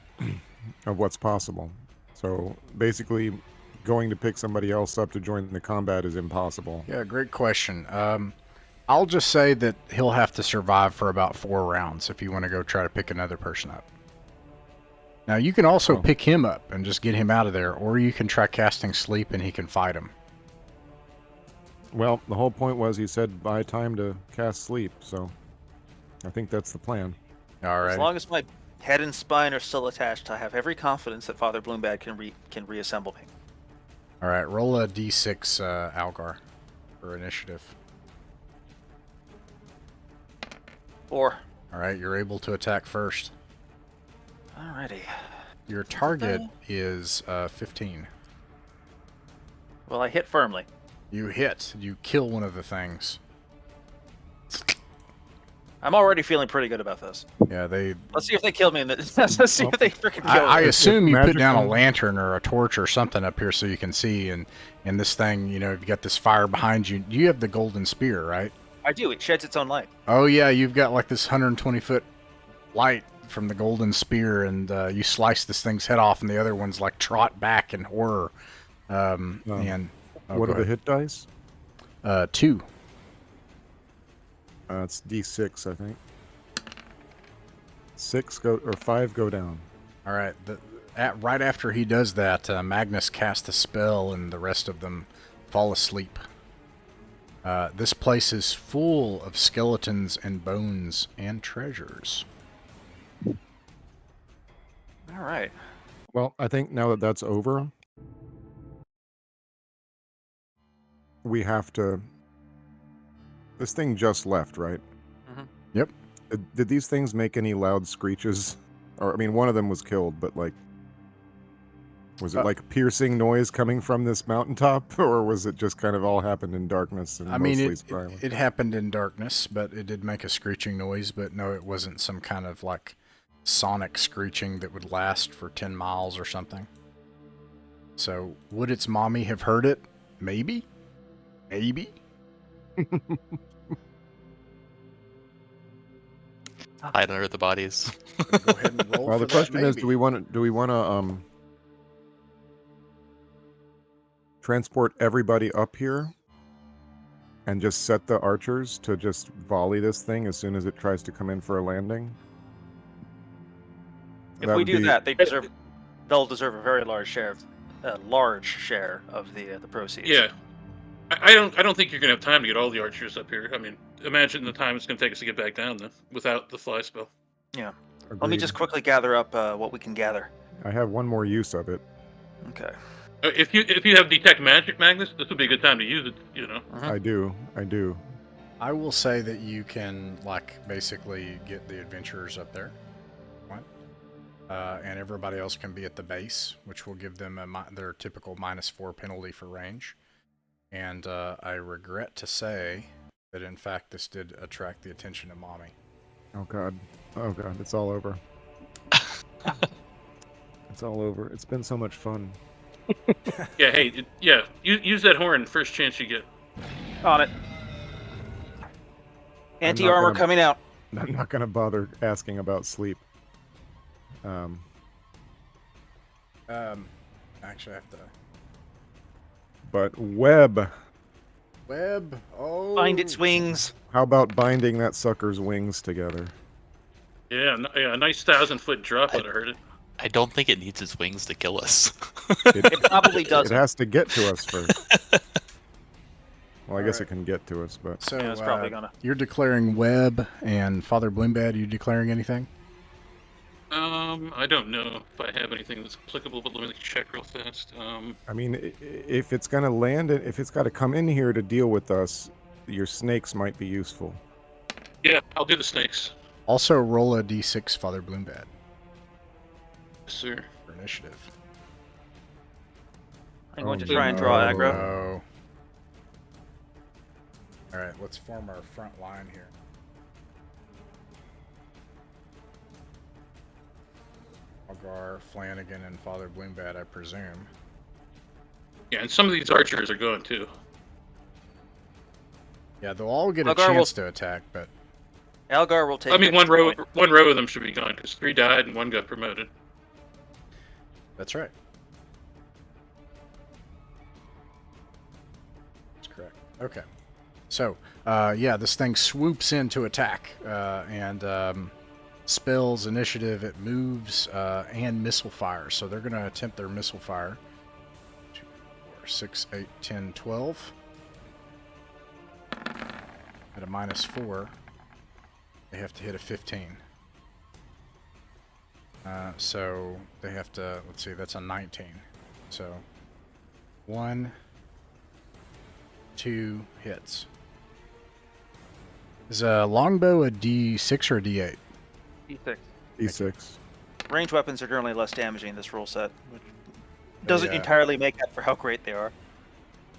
what's possible. So basically, going to pick somebody else up to join the combat is impossible. Yeah, great question. I'll just say that he'll have to survive for about 4 rounds if you want to go try to pick another person up. Now, you can also pick him up and just get him out of there, or you can try casting sleep and he can fight him. Well, the whole point was he said buy time to cast sleep, so I think that's the plan. All right. As long as my head and spine are still attached, I have every confidence that Father Bloombad can reassemble me. All right, roll a d6, Algar, for initiative. 4. All right, you're able to attack first. Alrighty. Your target is 15. Well, I hit firmly. You hit. You kill one of the things. I'm already feeling pretty good about this. Yeah, they. Let's see if they kill me. Let's see if they freaking kill I me. assume you put down a magical. lantern or a torch or something up here so you can see. And this thing, you know, you've got this fire behind you. You have the golden spear, right? I do. It sheds its own light. Oh yeah, you've got like this 120-foot light from the golden spear, and you slice this thing's head off, and the other ones like trot back in horror. And What are the hit dice? 2. It's D6, I think. 5 go down. All right. Right after he does that, Magnus casts a spell, and the rest of them fall asleep. This place is full of skeletons and bones and treasures. All right. Well, I think now that that's over, we have to. This thing just left, right? Mhm. Yep. Did these things make any loud screeches? Or I mean, one of them was killed, but like, was it like piercing noise coming from this mountaintop, or was it just kind of all happened in darkness and I mean, mostly it silent? it happened in darkness, but it did make a screeching noise. But no, it wasn't some kind of like sonic screeching that would last for 10 miles or something. So, would its mommy have heard it? Maybe. Maybe. Hide under the bodies. Go ahead and roll Well, for the question that is, maybe. do we want to transport everybody up here and just set the archers to just volley this thing as soon as it tries to come in for a landing? If That we would do be- that, they'll deserve a very large share of the proceeds. Yeah. I don't think you're gonna have time to get all the archers up here. I mean, imagine the time it's gonna take us to get back down then without the fly spell. Yeah. Let me Agreed. just quickly gather up what we can gather. I have one more use of it. Okay. If you have detect magic, Magnus, this would be a good time to use it. You know. I do. I will say that you can, like, basically get the adventurers up there. What? And everybody else can be at the base, which will give them their typical -4 penalty for range. And I regret to say that, in fact, this did attract the attention of Mommy. Oh god, it's all over. It's all over. It's been so much fun. Yeah. Hey. Use that horn first chance you get. On it. Anti-armor gonna- coming out. I'm not gonna bother asking about sleep. Actually, I have to. But Webb, Webb. Oh. Find its wings. how about binding that sucker's wings together? Yeah. A nice 1,000-foot drop would have hurt it. I don't think it needs its wings to kill us. It probably It doesn't. has to get to us first. Well, I guess Alright. it can get to us, but So Yeah, it's probably gonna. you're declaring Webb and Father Bloombad. Are you declaring anything? I don't know if I have anything that's applicable, but let me check real fast. I mean, if it's gonna land, if it's got to come in here to deal with us, your snakes might be useful. Yeah, I'll do the snakes. Also, roll a d6, Father Bloombad, Yes, sir. for initiative. I'm going to Oh, try and draw no. aggro. No. All right, let's form our front line here. Algar, Flanagan, and Father Bloombad, I presume. Yeah, and some of these archers are going too. Yeah, they'll all get a Algar will- chance to attack, but Algar will take. I mean, extra point. one row of them should be gone because 3 died and 1 got promoted. that's right. That's correct. Okay. So, yeah, this thing swoops in to attack and spells initiative. It moves and missile fire. So they're going to attempt their missile fire. 2, 4, 6, 8, 10, 12. At a -4, they have to hit a 15. So they have to, let's see, that's a 19. So 1, 2 hits. Is a longbow a D6 or a D8? D6. D6. Range weapons are generally less damaging in this rule set, which doesn't Yeah. entirely make up for how great they are.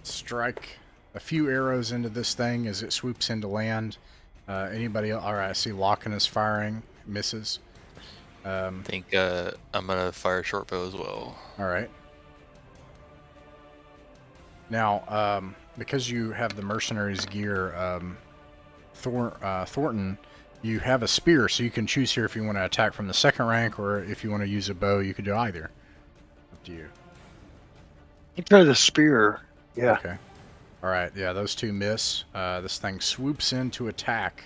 Strike a few arrows into this thing as it swoops into land, Anybody else? All right, I see Locken is firing. Misses. I think I'm gonna fire short bow as well. All right. Now, because you have the mercenaries gear, Thornton, you have a spear, so you can choose here if you want to attack from the second rank, or if you want to use a bow, you could do either. Up to you. You try the spear. Yeah. Okay. All right. Yeah, those two miss. This thing swoops in to attack,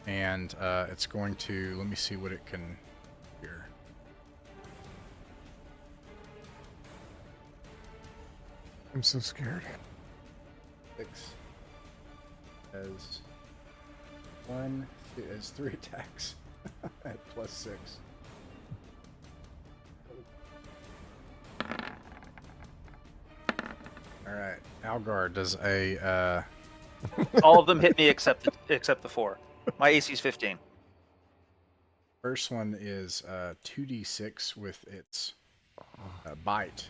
and it's going to. Let me see what it can. Here. I'm so scared. 6 as 1 as 3 attacks at +6. All right, Algar does a. All of them hit me except the 4. My AC is 15. First one is 2d6 with its bite.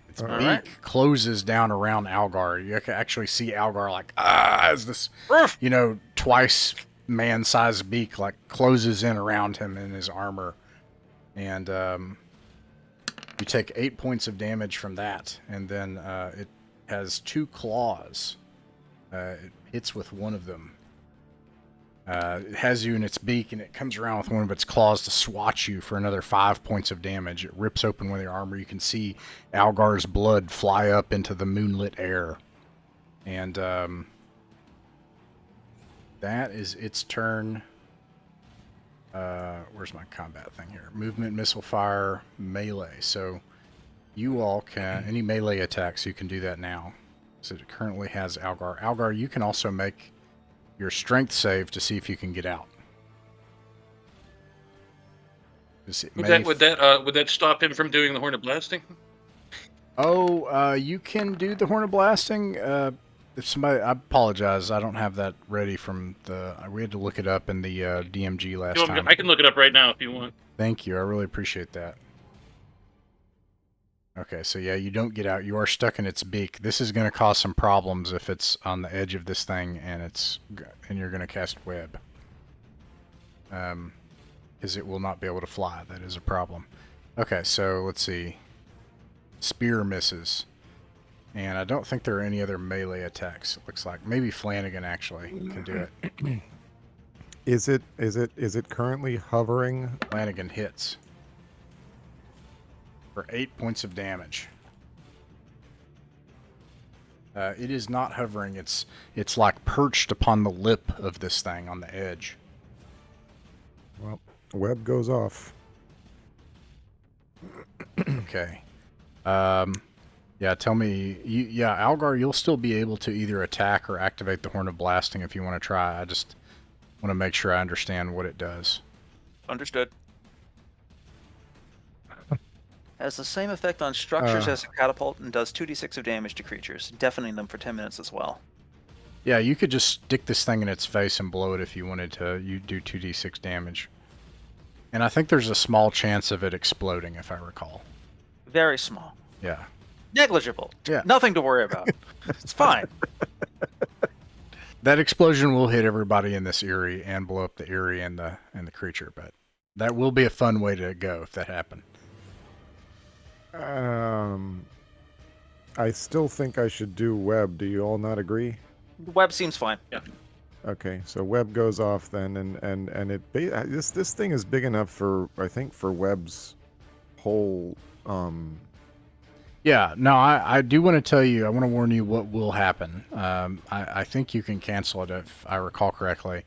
Its beak Alright. closes down around Algar. You can actually see Algar like as this, twice man-sized beak like closes in around him in his armor, and you take 8 points of damage from that, and then it has 2 claws. It hits with one of them. It has you in its beak, and it comes around with one of its claws to swat you for another 5 points of damage. It rips open one of your armor. You can see Algar's blood fly up into the moonlit air. And that is its turn. Where's my combat thing here? Movement, missile fire, melee. So you all can, any melee attacks, you can do that now. So it currently has Algar. Algar, you can also make your strength save to see if you can get out. Would that stop him from doing the Horn of Blasting? Oh, you can do the Horn of Blasting. If somebody, I apologize, I don't have that ready from the. We had to look it up in the DMG last time. I can look it up right now if you want. Thank you, I really appreciate that. Okay, so yeah, you don't get out. You are stuck in its beak. This is going to cause some problems if it's on the edge of this thing and you're going to cast web. Because it will not be able to fly. That is a problem. Okay, so let's see. Spear misses. And I don't think there are any other melee attacks. It looks like maybe Flanagan actually can do it. Is it currently hovering? Flanagan hits for 8 points of damage. It is not hovering. It's like perched upon the lip of this thing on the edge. Well, web goes off. Okay. Yeah, tell me. Algar, you'll still be able to either attack or activate the Horn of Blasting if you want to try. I just want to make sure I understand what it does. Understood. Has the same effect on structures as a catapult and does 2d6 of damage to creatures, deafening them for 10 minutes as well. Yeah, you could just stick this thing in its face and blow it if you wanted to. You do 2d6 damage. And I think there's a small chance of it exploding, if I recall. Very small. Yeah. Negligible. Yeah. Nothing to worry about. It's fine. That explosion will hit everybody in this Eyrie and blow up the Eyrie and the creature, but that will be a fun way to go if that happened. I still think I should do web. Do you all not agree? Web seems fine. Yeah. Okay, so web goes off then, and this thing is big enough for, I think, for web's whole. Yeah, no, I do want to tell you. I want to warn you what will happen. I think you can cancel it if I recall correctly.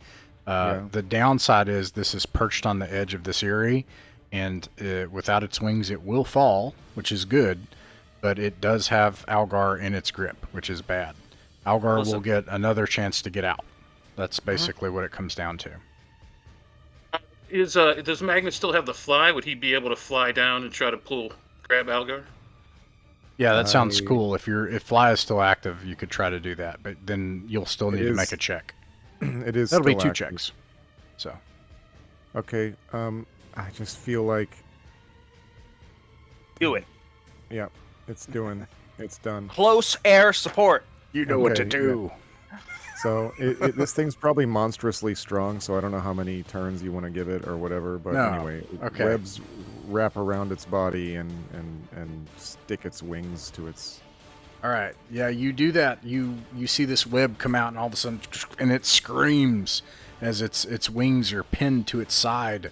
The downside is this is perched on the edge of this Eyrie, and without its wings, it will fall, which is good. But it does have Algar in its grip, which is bad. Algar will get another chance to get out. That's basically what it comes down to. Does Magnus still have the fly? Would he be able to fly down and try to grab Algar? Yeah, that sounds cool. If fly is still active, you could try to do that, but then you'll still need to make a check. It is. That'll be still 2 active. checks. So. Okay. I just feel like. Do it. Yeah, it's done. Close air support. You know what to do. So this thing's probably monstrously strong, so I don't know how many turns you want to give it or whatever. But No. anyway, Okay. webs wrap around its body and stick its wings to its. All right. Yeah, you do that. You see this web come out, and all of a sudden, and it screams as its wings are pinned to its side,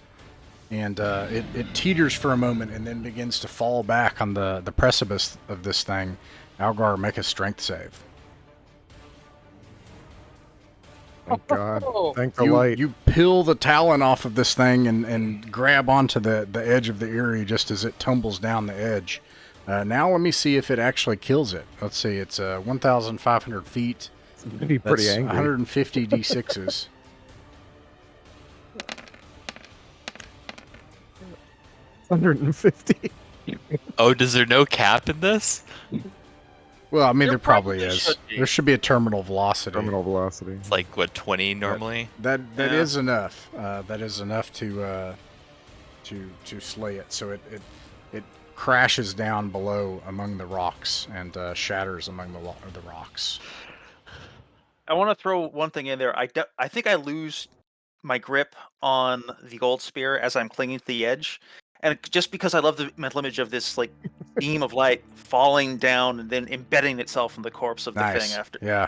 and it teeters for a moment, and then begins to fall back on the precipice of this thing. Algar, make a strength save. Thank God! Thank the You light. you peel the talon off of this thing and grab onto the edge of the Eyrie just as it tumbles down the edge. Now let me see if it actually kills it. Let's see. It's 1,500 feet. It'd be pretty That's angry. 150 d6s. 150. Oh, does there no cap in this? Well, I mean, there probably probably is. should be. There should be a terminal velocity. Terminal velocity. It's like what 20 normally. That Yeah. is enough. That is enough to slay it. So it crashes down below among the rocks and shatters among the rocks. I want to throw one thing in there. I think I lose my grip on the gold spear as I'm clinging to the edge, and just because I love the mental image of this like beam of light falling down and then embedding itself in the corpse of the Nice. thing after, Yeah.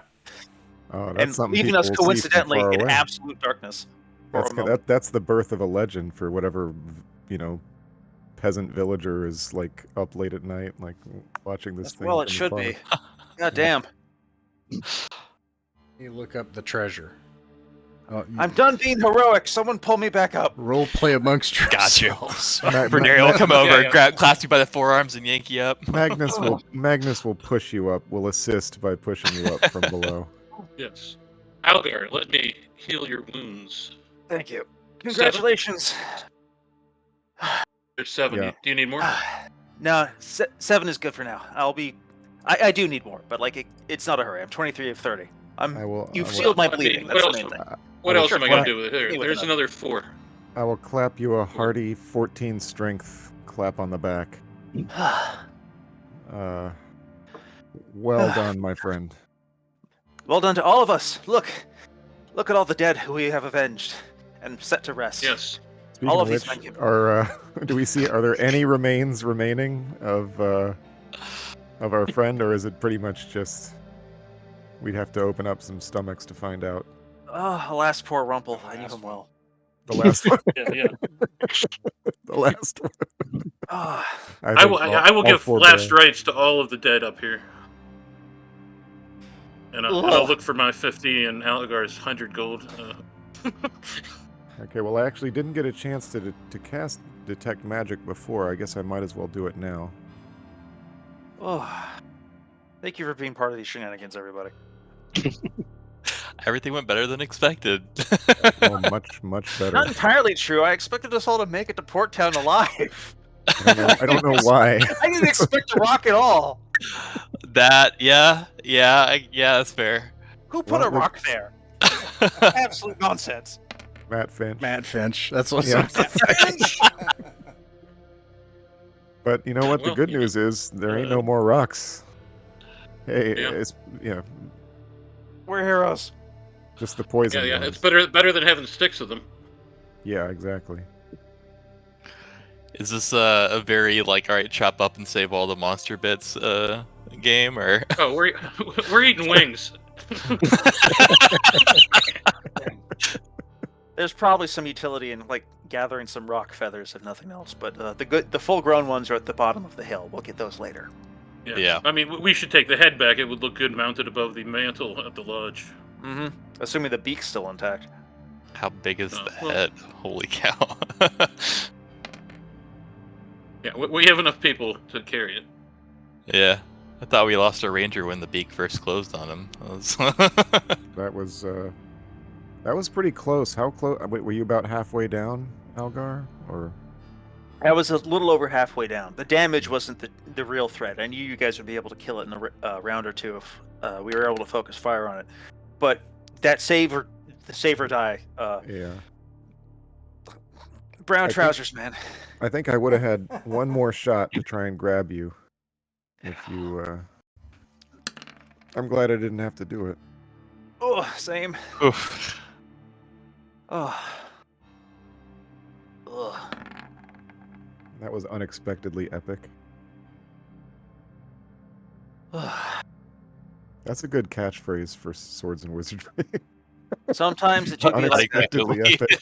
Oh, that's and something leaving people us will see from coincidentally far in away. absolute darkness. For a That's moment. that's the birth of a legend for whatever peasant villager is like up late at night, like watching this thing. Well, it from should afar. be. God damn. You look up the treasure. I'm done being heroic. Someone pull me back up. Role play amongst Got you. yourselves. Bernary will come Yeah, over, yeah. clasp you by the forearms, and yank you up. Magnus will push you up. Will assist by pushing you up from below. Yes. Algar, let me heal your wounds. Thank you. Congratulations. There's 7. Yeah. Do you need more? No, 7 is good for now. I do need more, but like it's not a hurry. I'm 23 of 30. You've sealed my bleeding. That's the main thing. What else Sure, am I go going to ahead. do with it? Hit me with There's another 4. I will clap you a hearty 14 strength clap on the back. Well done, my friend. Well done to all of us. Look at all the dead who we have avenged and set to rest. Yes. Speaking All of of these which, men can- are there any remains remaining of our friend, or is it pretty much just we'd have to open up some stomachs to find out? Oh, alas, poor Rumple. I knew him well. The last one. Yeah. The last one. Ah, I will all give four last bear. rites to all of the dead up here. And I'll look for my 50 and Algar's 100 gold. Okay, well, I actually didn't get a chance to cast Detect Magic before. I guess I might as well do it now. oh. Thank you for being part of these shenanigans, everybody. Everything went better than expected. Oh, much better. Not entirely true. I expected us all to make it to Port Town alive. I don't know why. I didn't expect to rock at all. Yeah, that's fair. Who put Well, a rock there? Absolute nonsense. Matt Finch. Matt Finch. That's what's Yeah. up. But you know what? The Well, good news is there ain't no more rocks. Hey, Yeah. it's We're heroes. just the poison. Yeah, ones. it's better than having sticks of them. Yeah, exactly. Is this a very like, all right, chop up and save all the monster bits game, or? Oh, we're eating wings. There's probably some utility in like gathering some rock feathers, if nothing else. But the full-grown ones are at the bottom of the hill. We'll get those later. Yeah. I mean, we should take the head back. It would look good mounted above the mantle at the lodge. Mm-hmm. Assuming the beak's still intact. How big is Oh, the well. head? Holy cow! Yeah, we have enough people to carry it. Yeah, I thought we lost our ranger when the beak first closed on him. That was pretty close. How close? Wait, were you about halfway down, Algar? Or I was a little over halfway down. The damage wasn't the real threat. I knew you guys would be able to kill it in a round or two if we were able to focus fire on it. But that save or die. yeah? Brown I think- trousers, man. I think I would have had one more shot to try and grab you. If you, I'm glad I didn't have to do it. Oh, same. Oof. Oh. Ugh. That was unexpectedly epic. That's a good catchphrase for Swords and Wizardry. Sometimes it should be like that. Unexpectedly epic.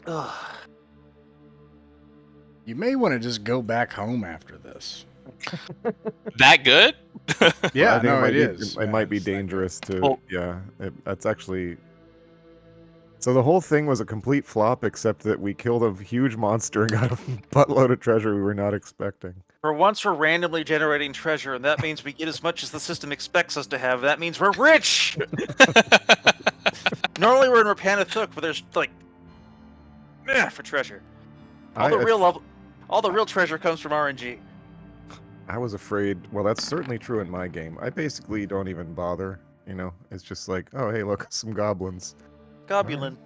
Ugh. You may want to just go back home after this. That good? Yeah, I think no, might it be- is. It Yeah, might be it's that good. dangerous to. Well- Yeah, that's actually. So the whole thing was a complete flop, except that we killed a huge monster and got a buttload of treasure we were not expecting. For once, we're randomly generating treasure, and that means we get as much as the system expects us to have. That means we're rich! Normally we're in Rappan Athuk, where there's, like, for treasure. All the real treasure comes from RNG. I was afraid. Well, that's certainly true in my game. I basically don't even bother. You know, it's just like, oh, hey, look, some goblins. Gobulin.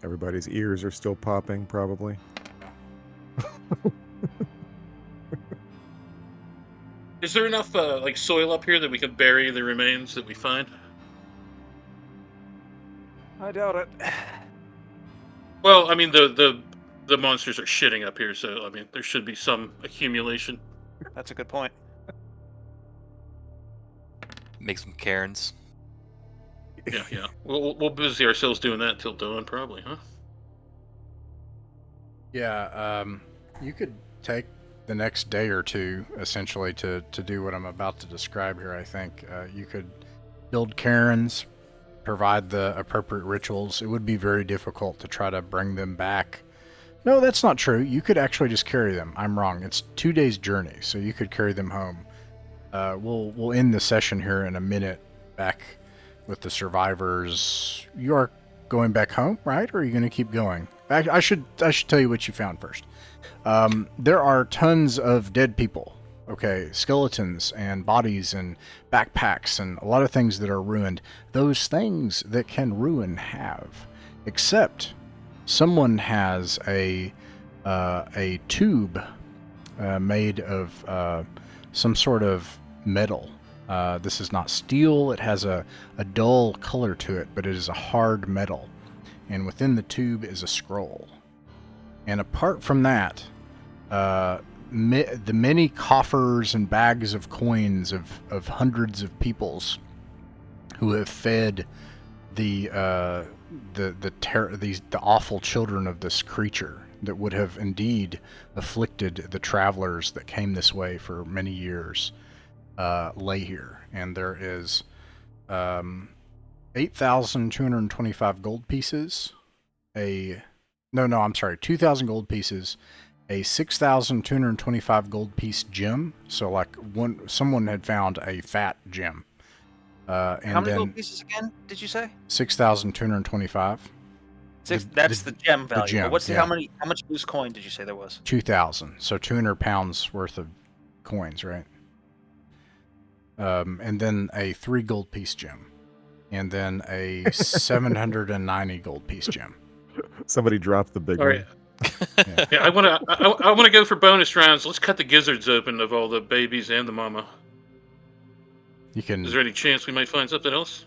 Everybody's ears are still popping, probably. Is there enough like soil up here that we can bury the remains that we find? I doubt it. Well, I mean the monsters are shitting up here, so I mean there should be some accumulation. That's a good point. Make some cairns. Yeah. We'll busy ourselves doing that till dawn, probably, huh? Yeah, you could take the next day or two, essentially, to do what I'm about to describe here, I think. You could build cairns, provide the appropriate rituals. It would be very difficult to try to bring them back. No, that's not true. You could actually just carry them. I'm wrong. It's 2 days' journey, so you could carry them home. We'll end the session here in a minute back with the survivors. You are going back home, right? Or are you going to keep going? I should tell you what you found first. There are tons of dead people. Okay, skeletons and bodies and backpacks and a lot of things that are ruined. Those things that can ruin have, except someone has a tube made of some sort of metal. This is not steel. It has a dull color to it, but it is a hard metal. And within the tube is a scroll. And apart from that, the many coffers and bags of coins of hundreds of peoples who have fed the awful children of this creature that would have indeed afflicted the travelers that came this way for many years lay here. And there is 8,225 gold pieces, 2,000 gold pieces, a 6,225 gold piece gem. So like someone had found a fat gem. And How many then gold pieces again, did you say? 6,225. That's the gem value. gem, But what's yeah. how much loose coin did you say there was? 2,000. So 200 pounds worth of coins, right? And then a 3 gold piece gem. And then a 790 gold piece gem. Somebody dropped the big All one. right. Yeah. Yeah, I wanna go for bonus rounds. Let's cut the gizzards open of all the babies and the mama. You can. Is there any chance we might find something else?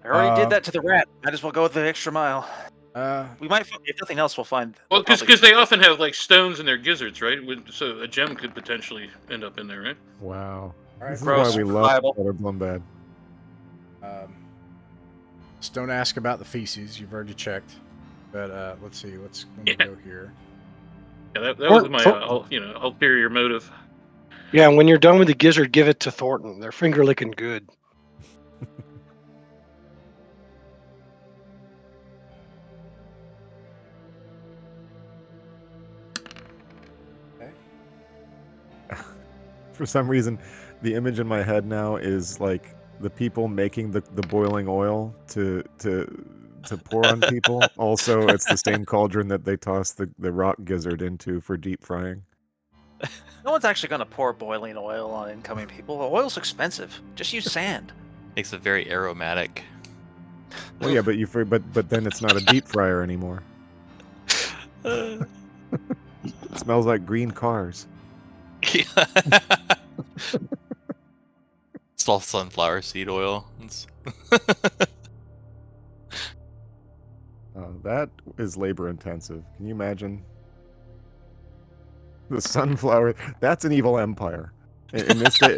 I already did that to the rat. Might as well go the extra mile. Uh, We might, if nothing else, we'll find. Well, probably- because they often have like stones in their gizzards, right? So a gem could potentially end up in there, right? Wow. Alright, This is gross. why we love Reliable. Better Blown Bad. just don't ask about the feces. You've already checked. But let's see. Let me go here. Yeah, that was my ulterior motive. Yeah, and when you're done with the gizzard, give it to Thornton. They're finger licking good. For some reason, the image in my head now is like the people making the boiling oil to to pour on people. Also, it's the same cauldron that they toss the rock gizzard into for deep frying. No one's actually going to pour boiling oil on incoming people. Oil's expensive. Just use sand. Makes it very aromatic. Well, yeah, but then it's not a deep fryer anymore. It smells like green cars. It's all sunflower seed oil. That is labor intensive. Can you imagine? The sunflower. That's an evil empire. In this day,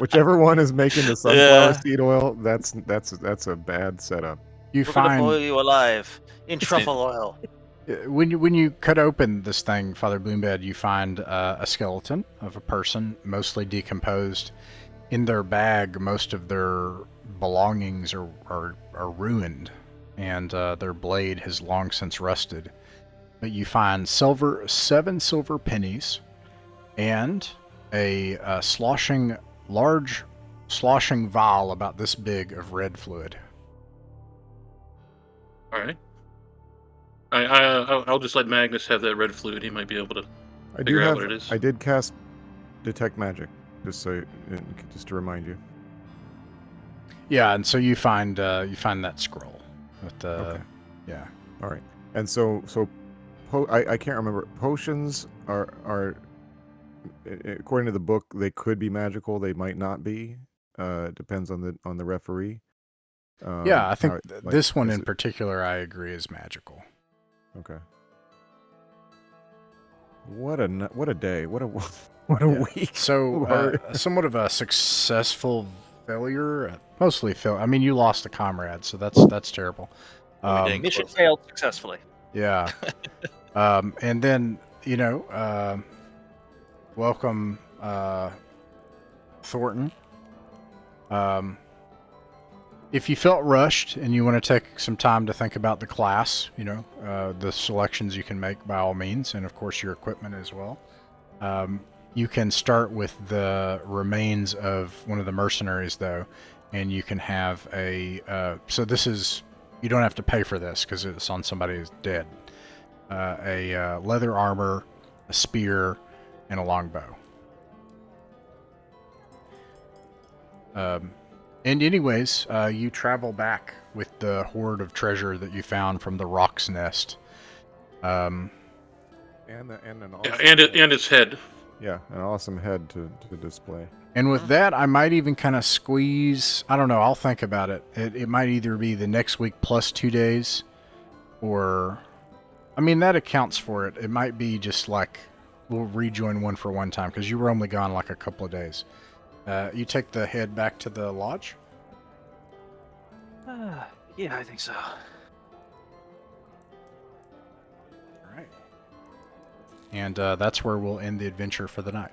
whichever one is making the sunflower seed oil, that's a bad setup. You We're going to boil find you alive in truffle oil. when you cut open this thing, Father Bloombed, you find a skeleton of a person, mostly decomposed. In their bag, most of their belongings are ruined, and their blade has long since rusted. But you find 7 silver pennies, and a large sloshing vial about this big of red fluid. All right. I'll just let Magnus have that red fluid. He might be able to figure out what it is. I did cast detect magic, just to remind you. Yeah, and so you find that scroll. With Okay. Yeah. All right. And so I can't remember. Potions are according to the book, they could be magical. They might not be. Depends on the referee. Yeah, I think like, this one is in it- particular, I agree, is magical. Okay. What a day! What a Yeah. week! So, somewhat of a successful failure. Mostly fail. I mean, you lost a comrade, so that's terrible. Oh, we didn't Mission close. failed successfully. Yeah. And then, welcome, Thornton. If you felt rushed and you want to take some time to think about the class, the selections you can make by all means, and of course your equipment as well. You can start with the remains of one of the mercenaries, though, and you can have so this is, you don't have to pay for this because it's on somebody who's dead. A leather armor, a spear, and a longbow. And anyways, you travel back with the hoard of treasure that you found from the Rock's Nest. and an awesome And its head. Yeah, an awesome head to display. And with that, I might even kind of squeeze, I don't know, I'll think about it. It might either be the next week plus 2 days, or, I mean, that accounts for it. It might be just like, we'll rejoin one for one time, because you were only gone like a couple of days. You take the head back to the lodge? Yeah, I think so. All right. And that's where we'll end the adventure for the night.